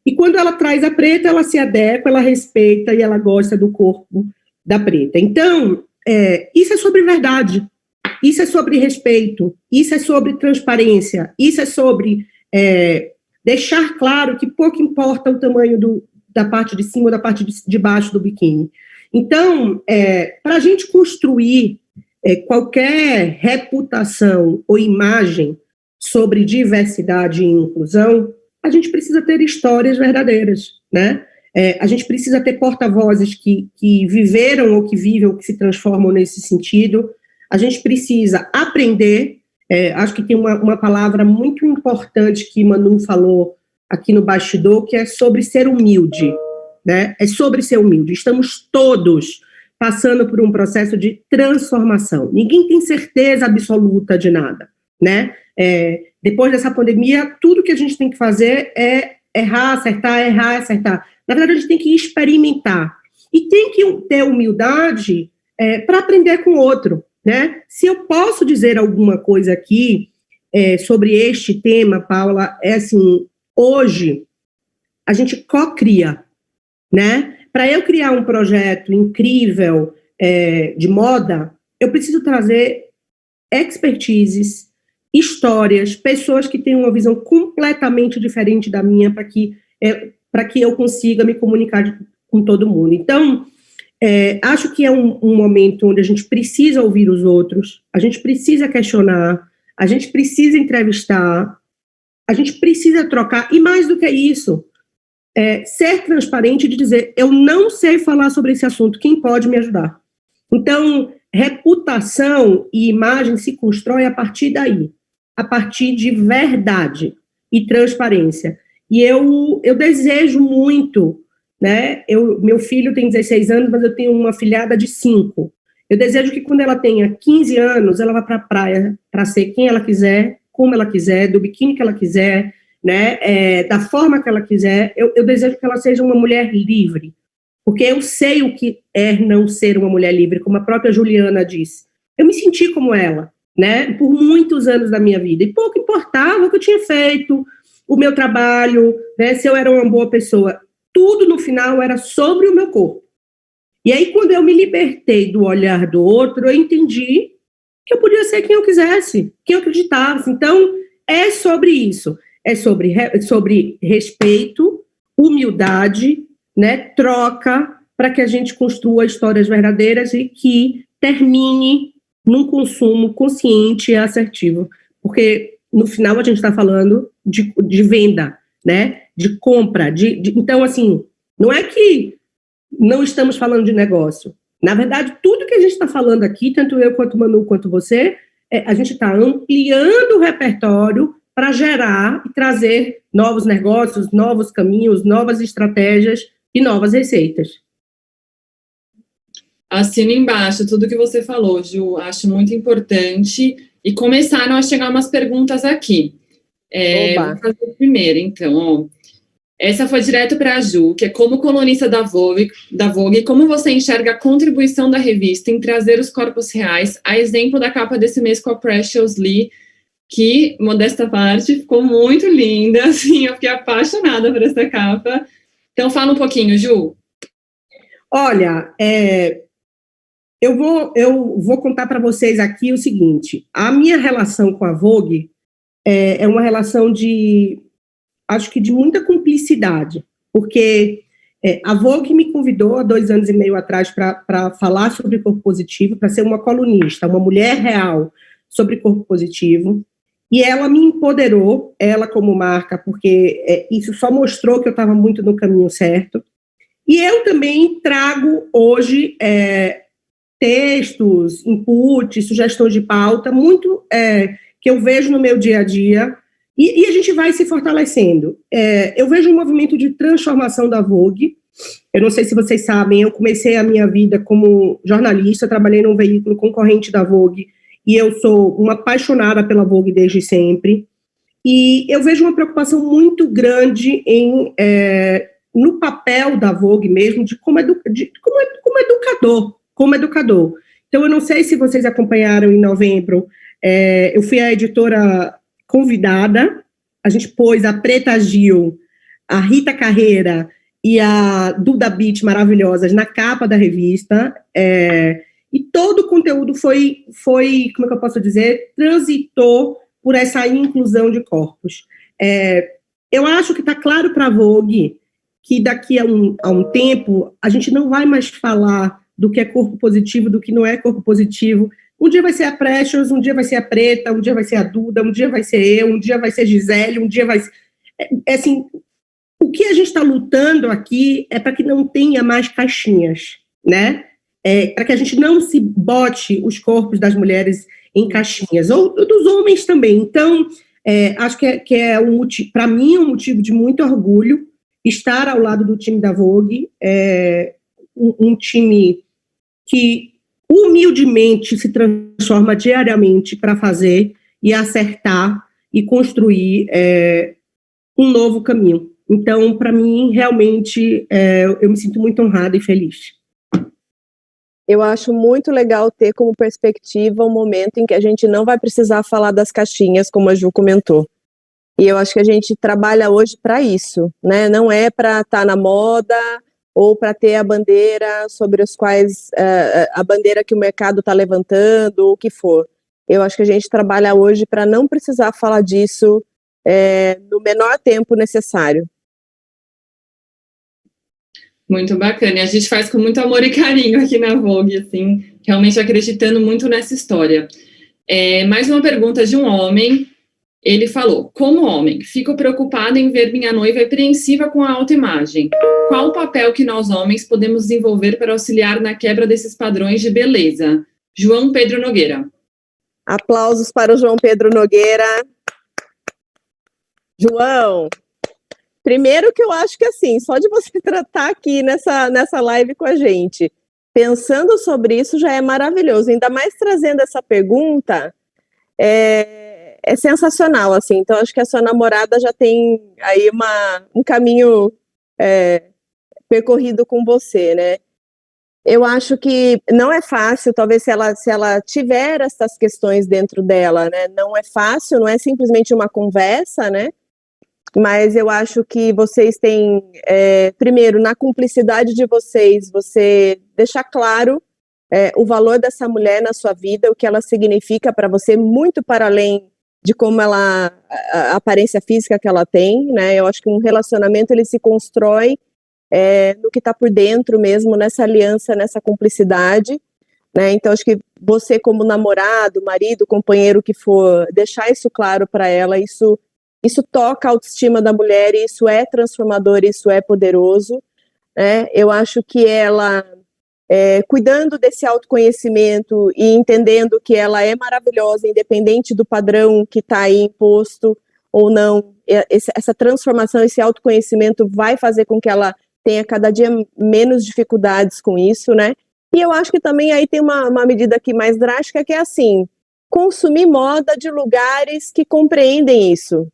E: e quando ela traz a Preta, ela se adequa, ela respeita e ela gosta do corpo da Preta. Então, isso é sobre verdade, isso é sobre respeito, isso é sobre transparência, isso é sobre deixar claro que pouco importa o tamanho da parte de cima ou da parte de baixo do biquíni. Então, para a gente construir qualquer reputação ou imagem sobre diversidade e inclusão, a gente precisa ter histórias verdadeiras, né? A gente precisa ter porta-vozes que viveram ou que vivem ou que se transformam nesse sentido. A gente precisa aprender, acho que tem uma palavra muito importante que Manu falou aqui no bastidor, que é sobre ser humilde, né? É sobre ser humilde. Estamos todos passando por um processo de transformação. Ninguém tem certeza absoluta de nada, né? Depois dessa pandemia, tudo que a gente tem que fazer é errar, acertar. Na verdade, a gente tem que experimentar. E tem que ter humildade para aprender com o outro, né? Se eu posso dizer alguma coisa aqui sobre este tema, Paula, assim, hoje a gente co-cria, né? Para eu criar um projeto incrível de moda, eu preciso trazer expertises, histórias, pessoas que têm uma visão completamente diferente da minha para que eu consiga me comunicar com todo mundo. Então, acho que é um momento onde a gente precisa ouvir os outros, a gente precisa questionar, a gente precisa entrevistar, a gente precisa trocar, e mais do que isso, ser transparente de dizer, eu não sei falar sobre esse assunto, quem pode me ajudar? Então, reputação e imagem se constrói a partir daí, a partir de verdade e transparência. E eu desejo muito, né? Meu filho tem 16 anos, mas eu tenho uma filhada de 5. Eu desejo que quando ela tenha 15 anos, ela vá para a praia para ser quem ela quiser, como ela quiser, do biquíni que ela quiser, né? Da forma que ela quiser. Eu desejo que ela seja uma mulher livre, porque eu sei o que é não ser uma mulher livre, como a própria Juliana disse. Eu me senti como ela, né? Por muitos anos da minha vida, e pouco importava o que eu tinha feito, o meu trabalho, né? Se eu era uma boa pessoa. Tudo, no final, era sobre o meu corpo. E aí, quando eu me libertei do olhar do outro, eu entendi que eu podia ser quem eu quisesse, quem eu acreditasse. Então, é sobre isso. É sobre respeito, humildade, né, troca, para que a gente construa histórias verdadeiras e que termine num consumo consciente e assertivo. Porque, no final, a gente está falando de venda, né, de compra. Então, assim, não é que não estamos falando de negócio. Na verdade, tudo que a gente está falando aqui, tanto eu quanto o Manu, quanto você, a gente está ampliando o repertório para gerar e trazer novos negócios, novos caminhos, novas estratégias e novas receitas.
C: Assino embaixo tudo que você falou, Ju. Acho muito importante. E começaram a chegar umas perguntas aqui. Vou fazer primeiro, então. Ó. Essa foi direto para a Ju, que é como colunista da Vogue, como você enxerga a contribuição da revista em trazer os corpos reais, a exemplo da capa desse mês com a Precious Lee, que, modesta parte, ficou muito linda, assim, eu fiquei apaixonada por essa capa. Então, fala um pouquinho, Ju.
E: Olha, eu vou contar para vocês aqui o seguinte, a minha relação com a Vogue é uma relação acho que de muita cumplicidade, porque a Vogue me convidou há 2 anos e meio atrás para falar sobre corpo positivo, para ser uma colunista, uma mulher real sobre corpo positivo, e ela me empoderou, ela como marca, porque isso só mostrou que eu estava muito no caminho certo, e eu também trago hoje textos, inputs, sugestões de pauta, muito que eu vejo no meu dia a dia, e a gente vai se fortalecendo. Eu vejo um movimento de transformação da Vogue. Eu não sei se vocês sabem, eu comecei a minha vida como jornalista, trabalhei num veículo concorrente da Vogue, e eu sou uma apaixonada pela Vogue desde sempre. E eu vejo uma preocupação muito grande no papel da Vogue mesmo, como educador. Então, eu não sei se vocês acompanharam em novembro, eu fui a editora convidada, a gente pôs a Preta Gil, a Rita Carreira e a Duda Beat maravilhosas na capa da revista, e todo o conteúdo foi, como é que eu posso dizer, transitou por essa inclusão de corpos. Eu acho que está claro para a Vogue que daqui a um tempo a gente não vai mais falar do que é corpo positivo, do que não é corpo positivo. Um dia vai ser a Precious, um dia vai ser a Preta, um dia vai ser a Duda, um dia vai ser eu, um dia vai ser Gisele, um dia vai ser... assim, o que a gente está lutando aqui é para que não tenha mais caixinhas, né? Para que a gente não se bote os corpos das mulheres em caixinhas, ou dos homens também. Então, acho que é para mim, um motivo de muito orgulho estar ao lado do time da Vogue, um time que humildemente se transforma diariamente para fazer e acertar e construir um novo caminho. Então, para mim, realmente, eu me sinto muito honrada e feliz.
D: Eu acho muito legal ter como perspectiva um momento em que a gente não vai precisar falar das caixinhas, como a Ju comentou. E eu acho que a gente trabalha hoje para isso, né? Não é para estar na moda ou para ter a bandeira sobre os quais a bandeira que o mercado está levantando, ou o que for. Eu acho que a gente trabalha hoje para não precisar falar disso no menor tempo necessário.
C: Muito bacana, e a gente faz com muito amor e carinho aqui na Vogue, assim, realmente acreditando muito nessa história. Mais uma pergunta de um homem, ele falou, como homem, fico preocupado em ver minha noiva apreensiva com a autoimagem. Qual o papel que nós homens podemos desenvolver para auxiliar na quebra desses padrões de beleza? João Pedro Nogueira.
D: Aplausos para o João Pedro Nogueira. João, primeiro que eu acho que assim, só de você estar aqui nessa live com a gente, pensando sobre isso já é maravilhoso, ainda mais trazendo essa pergunta, é sensacional, assim, então acho que a sua namorada já tem aí um caminho percorrido com você, né? Eu acho que não é fácil, talvez se ela tiver essas questões dentro dela, né? Não é fácil, não é simplesmente uma conversa, né? Mas eu acho que vocês têm, primeiro, na cumplicidade de vocês, você deixar claro o valor dessa mulher na sua vida, o que ela significa para você, muito para além de como a aparência física que ela tem, né? Eu acho que um relacionamento, ele se constrói no que está por dentro mesmo, nessa aliança, nessa cumplicidade, né? Então, acho que você como namorado, marido, companheiro que for, deixar isso claro para ela, isso toca a autoestima da mulher, e isso é transformador, isso é poderoso, né? Eu acho que ela, cuidando desse autoconhecimento e entendendo que ela é maravilhosa, independente do padrão que está aí imposto ou não, essa transformação, esse autoconhecimento vai fazer com que ela tenha cada dia menos dificuldades com isso, né? E eu acho que também aí tem uma medida aqui mais drástica, que é assim, consumir moda de lugares que compreendem isso.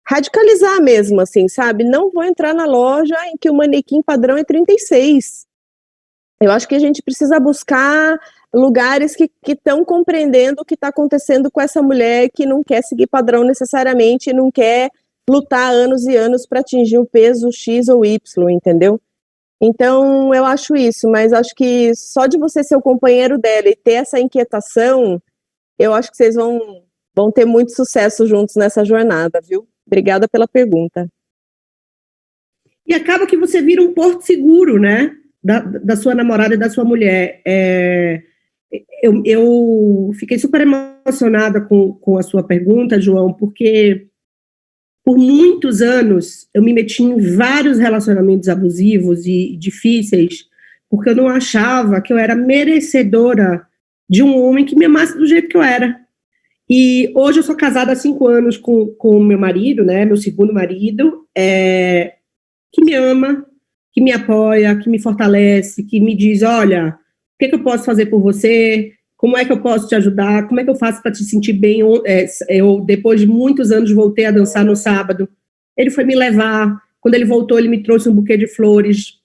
D: Radicalizar mesmo, assim, sabe? Não vou entrar na loja em que o manequim padrão é 36. Eu acho que a gente precisa buscar lugares que estão compreendendo o que está acontecendo com essa mulher que não quer seguir padrão necessariamente, não quer lutar anos e anos para atingir o peso X ou Y, entendeu? Então, eu acho isso, mas acho que só de você ser o companheiro dela e ter essa inquietação, eu acho que vocês vão ter muito sucesso juntos nessa jornada, viu? Obrigada pela pergunta.
E: E acaba que você vira um porto seguro, né? Da sua namorada e da sua mulher. Eu fiquei super emocionada com a sua pergunta, João, porque por muitos anos eu me meti em vários relacionamentos abusivos e difíceis, porque eu não achava que eu era merecedora de um homem que me amasse do jeito que eu era. E hoje eu sou casada há 5 anos com o meu marido, né, meu segundo marido, que me ama, que me apoia, que me fortalece, que me diz, olha, o que eu posso fazer por você? Como é que eu posso te ajudar? Como é que eu faço para te sentir bem? Eu, depois de muitos anos, voltei a dançar no sábado. Ele foi me levar. Quando ele voltou, ele me trouxe um buquê de flores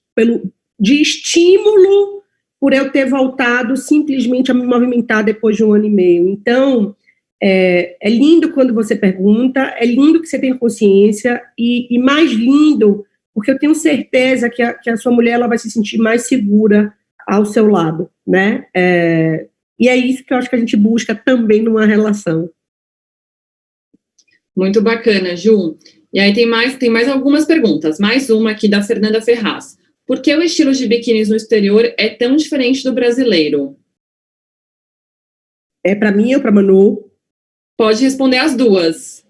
E: de estímulo por eu ter voltado simplesmente a me movimentar depois de 1 ano e meio. Então, é lindo quando você pergunta, é lindo que você tem consciência, e mais lindo, porque eu tenho certeza que a sua mulher ela vai se sentir mais segura ao seu lado, né? E é isso que eu acho que a gente busca também numa relação.
C: Muito bacana, Ju. E aí tem mais algumas perguntas. Mais uma aqui da Fernanda Ferraz. Por que o estilo de biquínis no exterior é tão diferente do brasileiro?
E: É para mim ou para Manu?
C: Pode responder as duas.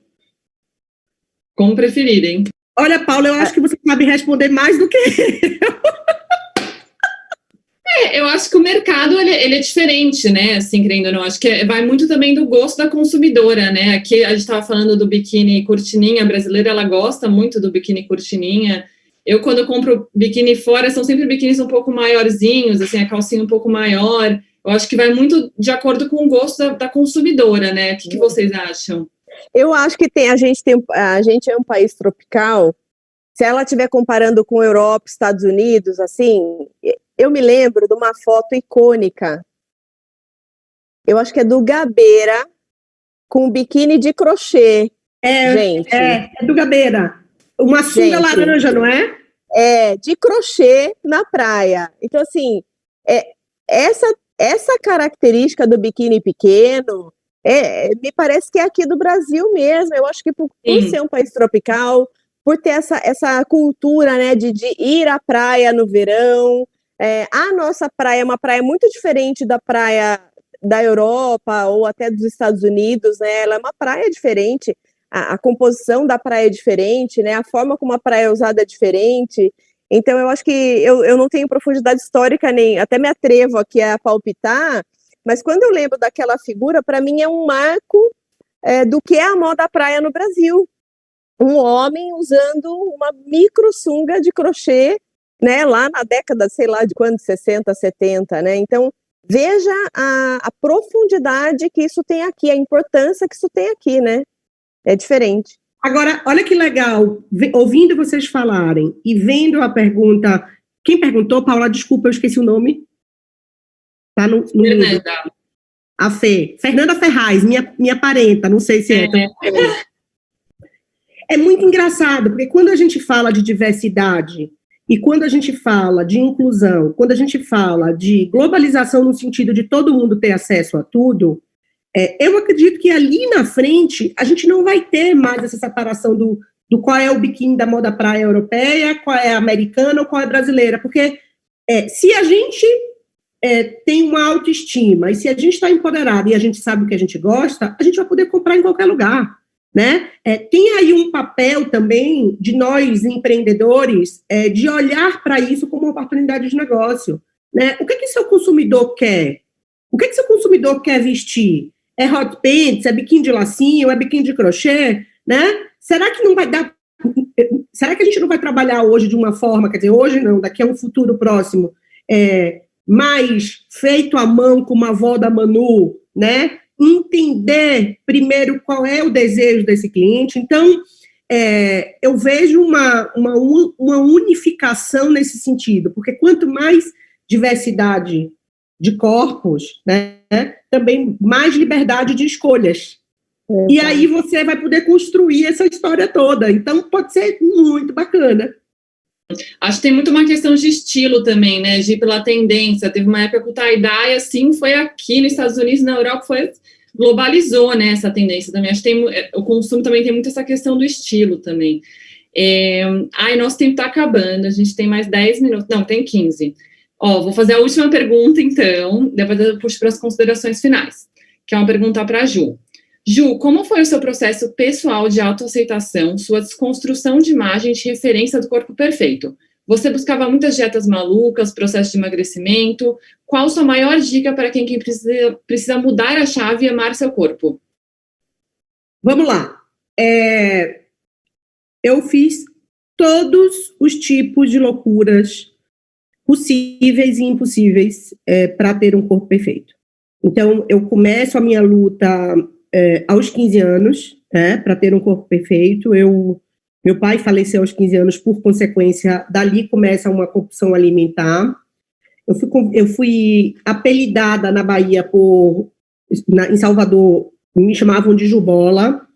C: Como preferirem.
E: Olha, Paula, eu acho que você sabe responder mais do que eu.
C: Eu acho que o mercado ele é diferente, né? Assim, querendo ou não, acho que vai muito também do gosto da consumidora, né? Aqui a gente estava falando do biquíni cortininha, a brasileira ela gosta muito do biquíni cortininha. Eu, quando compro biquíni fora, são sempre biquínis um pouco maiorzinhos, assim, a calcinha um pouco maior. Eu acho que vai muito de acordo com o gosto da consumidora, né? O que vocês acham?
D: Eu acho que a gente é um país tropical. Se ela estiver comparando com Europa, Estados Unidos, assim, eu me lembro de uma foto icônica. Eu acho que é do Gabeira com um biquíni de crochê. Gente.
E: É do Gabeira. Uma sunga laranja, não é?
D: De crochê na praia. Então, assim, essa característica do biquíni pequeno, me parece que é aqui do Brasil mesmo. Eu acho que por ser um país tropical, por ter essa cultura, né, de ir à praia no verão. A nossa praia é uma praia muito diferente da praia da Europa ou até dos Estados Unidos, né? Ela é uma praia diferente, a composição da praia é diferente, né? A forma como a praia é usada é diferente. Então, eu acho que eu não tenho profundidade histórica, nem até me atrevo aqui a palpitar, mas quando eu lembro daquela figura, para mim é um marco do que é a moda praia no Brasil. Um homem usando uma micro sunga de crochê, né, lá na década, sei lá de quando, 60, 70, né? Então, veja a profundidade que isso tem aqui, a importância que isso tem aqui, né? É diferente.
E: Agora, olha que legal, ouvindo vocês falarem e vendo a pergunta, quem perguntou, Paula, desculpa, eu esqueci o nome. Tá no
C: Fernanda.
E: A Fê. Fernanda Ferraz, minha parenta, não sei se é. É muito engraçado, porque quando a gente fala de diversidade e quando a gente fala de inclusão, quando a gente fala de globalização no sentido de todo mundo ter acesso a tudo, eu acredito que ali na frente a gente não vai ter mais essa separação do qual é o biquíni da moda praia europeia, qual é a americana ou qual é a brasileira, porque se a gente tem uma autoestima e se a gente está empoderado e a gente sabe o que a gente gosta, a gente vai poder comprar em qualquer lugar. Né? Tem aí um papel também de nós, empreendedores, de olhar para isso como uma oportunidade de negócio. Né? O que seu consumidor quer? O que seu consumidor quer vestir? É hot pants? É biquíni de lacinho? É biquíni de crochê? Né? Será que não vai dar... Será que a gente não vai trabalhar hoje de uma forma, quer dizer, hoje não, daqui a um futuro próximo, mais feito à mão com uma avó da Manu, né? Entender primeiro qual é o desejo desse cliente. Então, eu vejo uma unificação nesse sentido, porque quanto mais diversidade de corpos, né, também mais liberdade de escolhas. E aí você vai poder construir essa história toda. Então, pode ser muito bacana.
C: Acho que tem muito uma questão de estilo também, né, de ir pela tendência. Teve uma época que o tie-dye, assim, foi aqui nos Estados Unidos, na Europa, globalizou, né, essa tendência também. Acho que o consumo também tem muito essa questão do estilo também. Nosso tempo está acabando, a gente tem mais 10 minutos, não, tem 15. Vou fazer a última pergunta, então, depois eu puxo para as considerações finais, que é uma pergunta para a Ju. Ju, como foi o seu processo pessoal de autoaceitação, sua desconstrução de imagem de referência do corpo perfeito? Você buscava muitas dietas malucas, processo de emagrecimento? Qual sua maior dica para quem precisa mudar a chave e amar seu corpo?
E: Vamos lá. Eu fiz todos os tipos de loucuras possíveis e impossíveis para ter um corpo perfeito. Então, eu começo a minha luta aos 15 anos, para ter um corpo perfeito. Meu pai faleceu aos 15 anos, por consequência, dali começa uma compulsão alimentar. Eu fui apelidada na Bahia em Salvador, me chamavam de Jubola.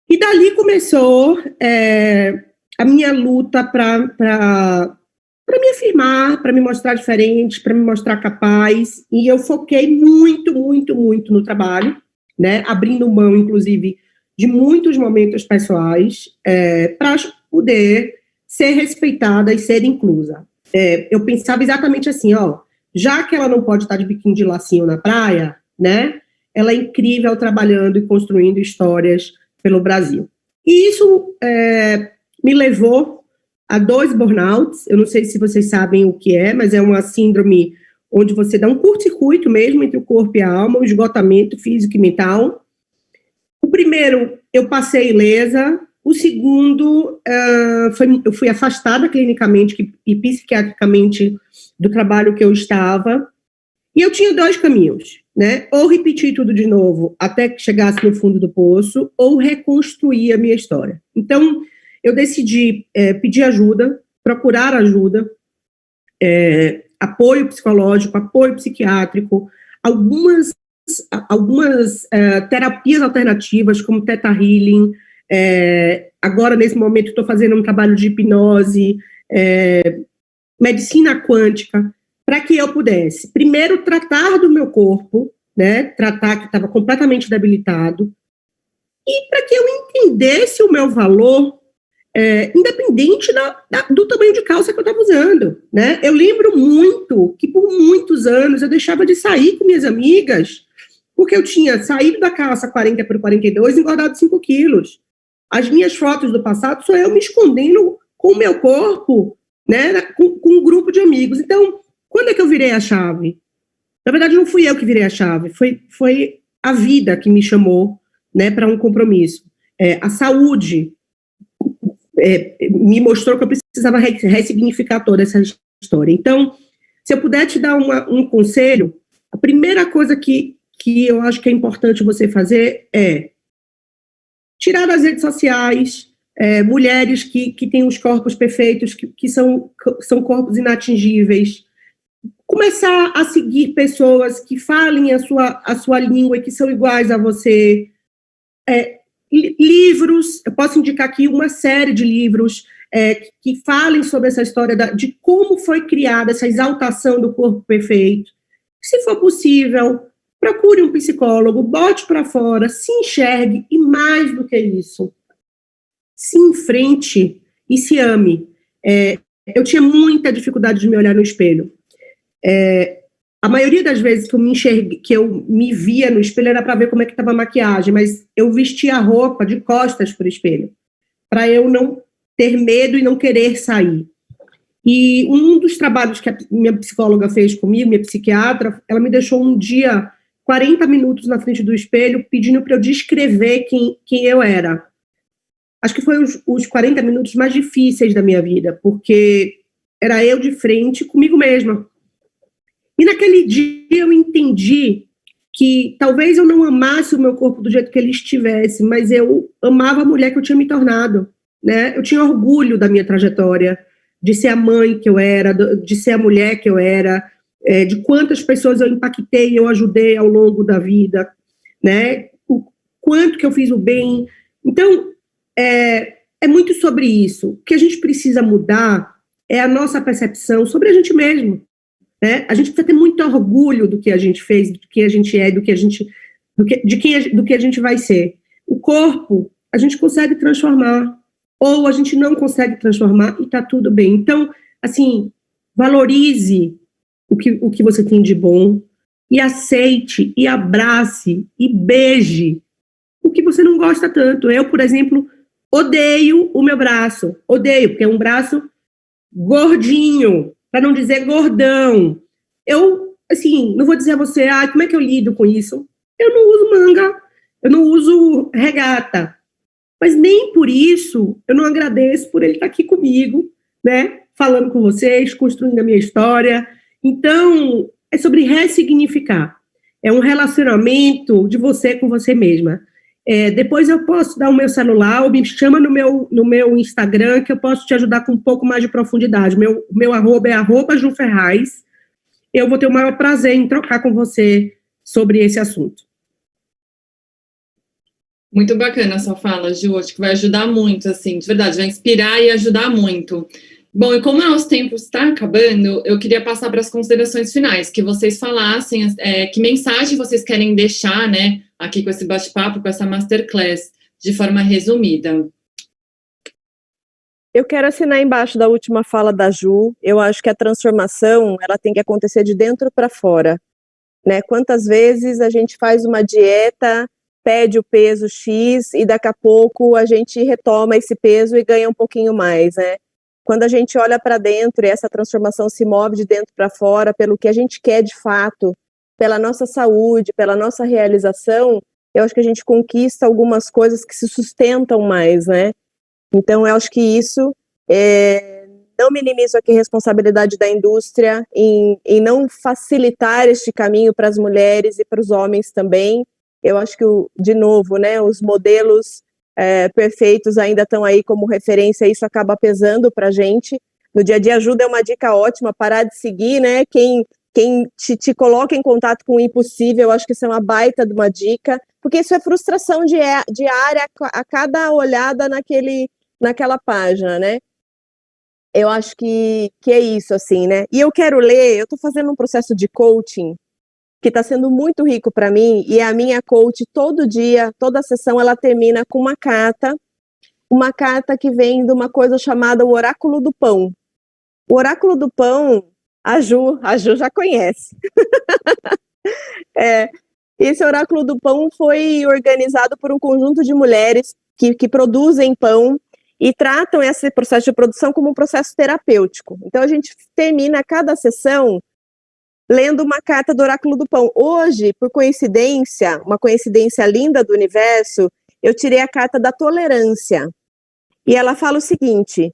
E: E dali começou a minha luta para me afirmar, para me mostrar diferente, para me mostrar capaz. E eu foquei muito, muito, muito no trabalho, né, abrindo mão, inclusive, de muitos momentos pessoais para poder ser respeitada e ser inclusa. Eu pensava exatamente assim, já que ela não pode estar de biquíni de lacinho na praia, né, ela é incrível trabalhando e construindo histórias pelo Brasil. E isso me levou a 2 burnouts. Eu não sei se vocês sabem o que é, mas é uma síndrome onde você dá um curto-circuito mesmo entre o corpo e a alma, um esgotamento físico e mental. O primeiro, eu passei ilesa. O segundo, eu fui afastada clinicamente e psiquiatricamente do trabalho que eu estava. E eu tinha 2 caminhos, né? Ou repetir tudo de novo até que chegasse no fundo do poço, ou reconstruir a minha história. Então, eu decidi pedir ajuda, procurar ajuda, apoio psicológico, apoio psiquiátrico, algumas terapias alternativas, como Theta Healing. Agora, nesse momento, estou fazendo um trabalho de hipnose, medicina quântica, para que eu pudesse, primeiro, tratar do meu corpo, né, tratar que estava completamente debilitado, e para que eu entendesse o meu valor, independente do tamanho de calça que eu estava usando, né? Eu lembro muito que, por muitos anos, eu deixava de sair com minhas amigas, porque eu tinha saído da calça 40 por 42 e engordado 5 quilos. As minhas fotos do passado sou eu me escondendo com o meu corpo, né, com um grupo de amigos. Então, quando é que eu virei a chave? Na verdade, não fui eu que virei a chave, foi a vida que me chamou, né, para um compromisso. A saúde me mostrou que eu precisava ressignificar toda essa história. Então, se eu puder te dar um conselho, a primeira coisa que eu acho que é importante você fazer é tirar das redes sociais mulheres que têm os corpos perfeitos, que são corpos inatingíveis, começar a seguir pessoas que falem a sua língua e que são iguais a você. Livros, eu posso indicar aqui uma série de livros que falem sobre essa história de como foi criada essa exaltação do corpo perfeito. Se for possível, procure um psicólogo, bote para fora, se enxergue e, mais do que isso, se enfrente e se ame. Eu tinha muita dificuldade de me olhar no espelho. A maioria das vezes que eu me via no espelho era para ver como é que estava a maquiagem, mas eu vestia a roupa de costas para o espelho, para eu não ter medo e não querer sair. E um dos trabalhos que a minha psicóloga fez comigo, minha psiquiatra, ela me deixou um dia 40 minutos na frente do espelho pedindo para eu descrever quem eu era. Acho que foi os 40 minutos mais difíceis da minha vida, porque era eu de frente comigo mesma. E naquele dia eu entendi que talvez eu não amasse o meu corpo do jeito que ele estivesse, mas eu amava a mulher que eu tinha me tornado, né? Eu tinha orgulho da minha trajetória, de ser a mãe que eu era, de ser a mulher que eu era, de quantas pessoas eu impactei, eu ajudei ao longo da vida, né? O quanto que eu fiz o bem. Então, é muito sobre isso. O que a gente precisa mudar é a nossa percepção sobre a gente mesmo. A gente precisa ter muito orgulho do que a gente fez, do que a gente é, do que a gente vai ser. O corpo, a gente consegue transformar, ou a gente não consegue transformar e está tudo bem. Então, assim, valorize o que você tem de bom e aceite, e abrace, e beije o que você não gosta tanto. Eu, por exemplo, odeio o meu braço. Odeio, porque é um braço gordinho, para não dizer gordão. Eu, assim, não vou dizer a você, como é que eu lido com isso? Eu não uso manga, eu não uso regata, mas nem por isso eu não agradeço por ele estar aqui comigo, né, falando com vocês, construindo a minha história. Então, é sobre ressignificar. É um relacionamento de você com você mesma. Depois eu posso dar o meu celular, ou me chama no meu Instagram, que eu posso te ajudar com um pouco mais de profundidade. Meu arroba é @juferraz. Eu vou ter o maior prazer em trocar com você sobre esse assunto.
C: Muito bacana a sua fala, Ju, acho que vai ajudar muito, assim, de verdade, vai inspirar e ajudar muito. Bom, e como o nosso tempo está acabando, eu queria passar para as considerações finais, que vocês falassem que mensagem vocês querem deixar, né, aqui com esse bate-papo, com essa masterclass, de forma resumida.
D: Eu quero assinar embaixo da última fala da Ju. Eu acho que a transformação, ela tem que acontecer de dentro para fora, né? Quantas vezes a gente faz uma dieta, pede o peso X e daqui a pouco a gente retoma esse peso e ganha um pouquinho mais, né? Quando a gente olha para dentro e essa transformação se move de dentro para fora pelo que a gente quer de fato, pela nossa saúde, pela nossa realização, eu acho que a gente conquista algumas coisas que se sustentam mais, né? Então, eu acho que isso, não minimizo aqui a responsabilidade da indústria em não facilitar este caminho para as mulheres e para os homens também. Eu acho que, de novo, né, os modelos perfeitos ainda estão aí como referência, isso acaba pesando para a gente. No dia a dia, ajuda é uma dica ótima, parar de seguir, né, quem te coloca em contato com o impossível, eu acho que isso é uma baita de uma dica, porque isso é frustração diária a cada olhada naquela página, né? Eu acho que é isso, assim, né? E eu quero ler, eu estou fazendo um processo de coaching que está sendo muito rico para mim, e a minha coach, todo dia, toda sessão, ela termina com uma carta que vem de uma coisa chamada o Oráculo do Pão. O Oráculo do Pão, a Ju já conhece. Esse Oráculo do Pão foi organizado por um conjunto de mulheres que produzem pão e tratam esse processo de produção como um processo terapêutico. Então, a gente termina cada sessão lendo uma carta do Oráculo do Pão. Hoje, por coincidência, uma coincidência linda do universo, eu tirei a carta da tolerância. E ela fala o seguinte: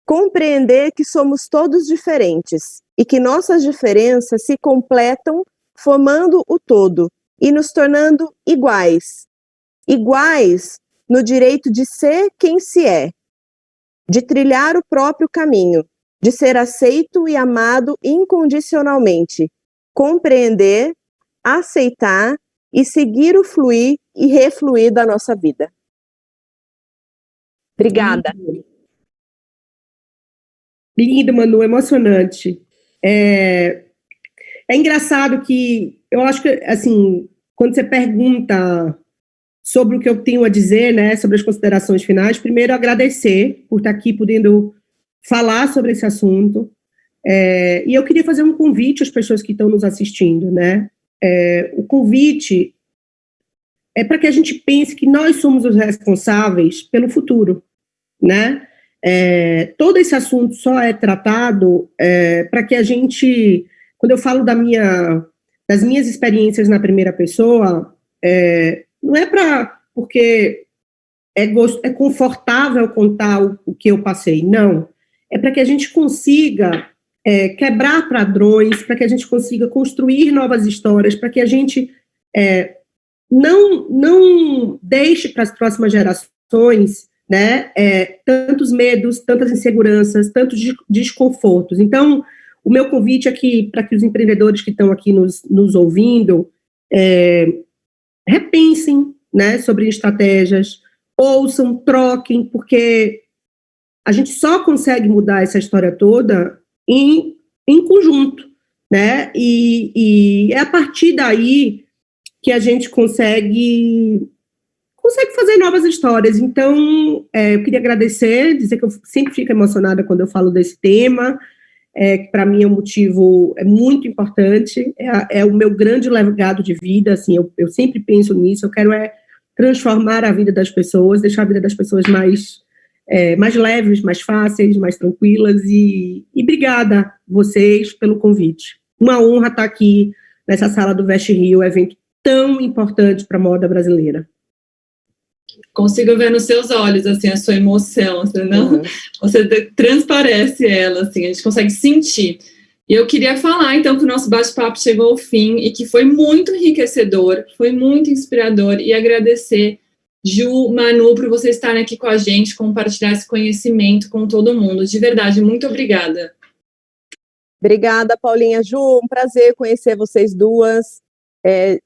D: compreender que somos todos diferentes e que nossas diferenças se completam formando o todo e nos tornando iguais. Iguais no direito de ser quem se é, de trilhar o próprio caminho, de ser aceito e amado incondicionalmente, compreender, aceitar e seguir o fluir e refluir da nossa vida. Obrigada.
E: Lindo, Manu, emocionante. É engraçado que eu acho que, assim, quando você pergunta sobre o que eu tenho a dizer, né, sobre as considerações finais, primeiro agradecer por estar aqui podendo falar sobre esse assunto. E eu queria fazer um convite às pessoas que estão nos assistindo, né? O convite é para que a gente pense que nós somos os responsáveis pelo futuro, né? Todo esse assunto só é tratado para que a gente, quando eu falo das minhas experiências na primeira pessoa, não é porque é confortável contar o que eu passei, não. É para que a gente consiga quebrar padrões, para que a gente consiga construir novas histórias, para que a gente não deixe para as próximas gerações, né, tantos medos, tantas inseguranças, tantos desconfortos. Então, o meu convite aqui para que os empreendedores que estão aqui nos ouvindo repensem, né, sobre estratégias, ouçam, troquem, porque a gente só consegue mudar essa história toda em conjunto, né, e é a partir daí que a gente consegue fazer novas histórias. Então, eu queria agradecer, dizer que eu sempre fico emocionada quando eu falo desse tema, que para mim é um motivo muito importante, é o meu grande legado de vida, assim, eu sempre penso nisso, eu quero transformar a vida das pessoas, deixar a vida das pessoas mais leves, mais fáceis, mais tranquilas, e obrigada vocês pelo convite. Uma honra estar aqui nessa sala do Veste Rio, evento tão importante para a moda brasileira.
C: Consigo ver nos seus olhos, assim, a sua emoção, você transparece ela, assim, a gente consegue sentir. E eu queria falar, então, que o nosso bate-papo chegou ao fim e que foi muito enriquecedor, foi muito inspirador, e agradecer, Ju, Manu, por vocês estarem aqui com a gente, compartilhar esse conhecimento com todo mundo. De verdade, muito obrigada.
D: Obrigada, Paulinha. Ju, um prazer conhecer vocês duas.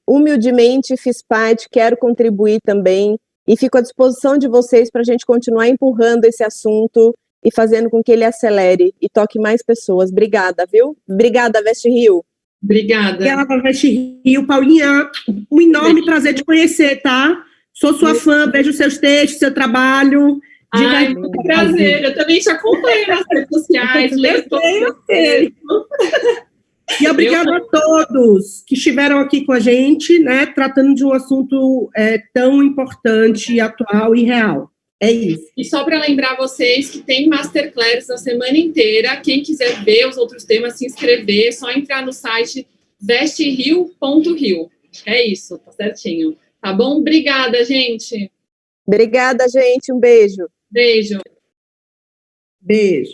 D: Humildemente fiz parte, quero contribuir também, e fico à disposição de vocês para a gente continuar empurrando esse assunto e fazendo com que ele acelere e toque mais pessoas. Obrigada, viu? Obrigada, Veste Rio.
E: Obrigada. Obrigada, Veste Rio. Paulinha, um enorme prazer te conhecer, tá? Sou sua fã, vejo seus textos, seu trabalho.
C: Ai, muito prazer. Eu também te acompanho nas redes sociais, leio todos os textos.
E: E obrigado a todos que estiveram aqui com a gente, né, tratando de um assunto tão importante, atual e real. É isso.
C: E só para lembrar vocês que tem Masterclass na semana inteira. Quem quiser ver os outros temas, se inscrever, é só entrar no site vesterio.rio. É isso, tá certinho. Tá bom? Obrigada, gente.
D: Obrigada, gente. Um beijo.
C: Beijo.
E: Beijo.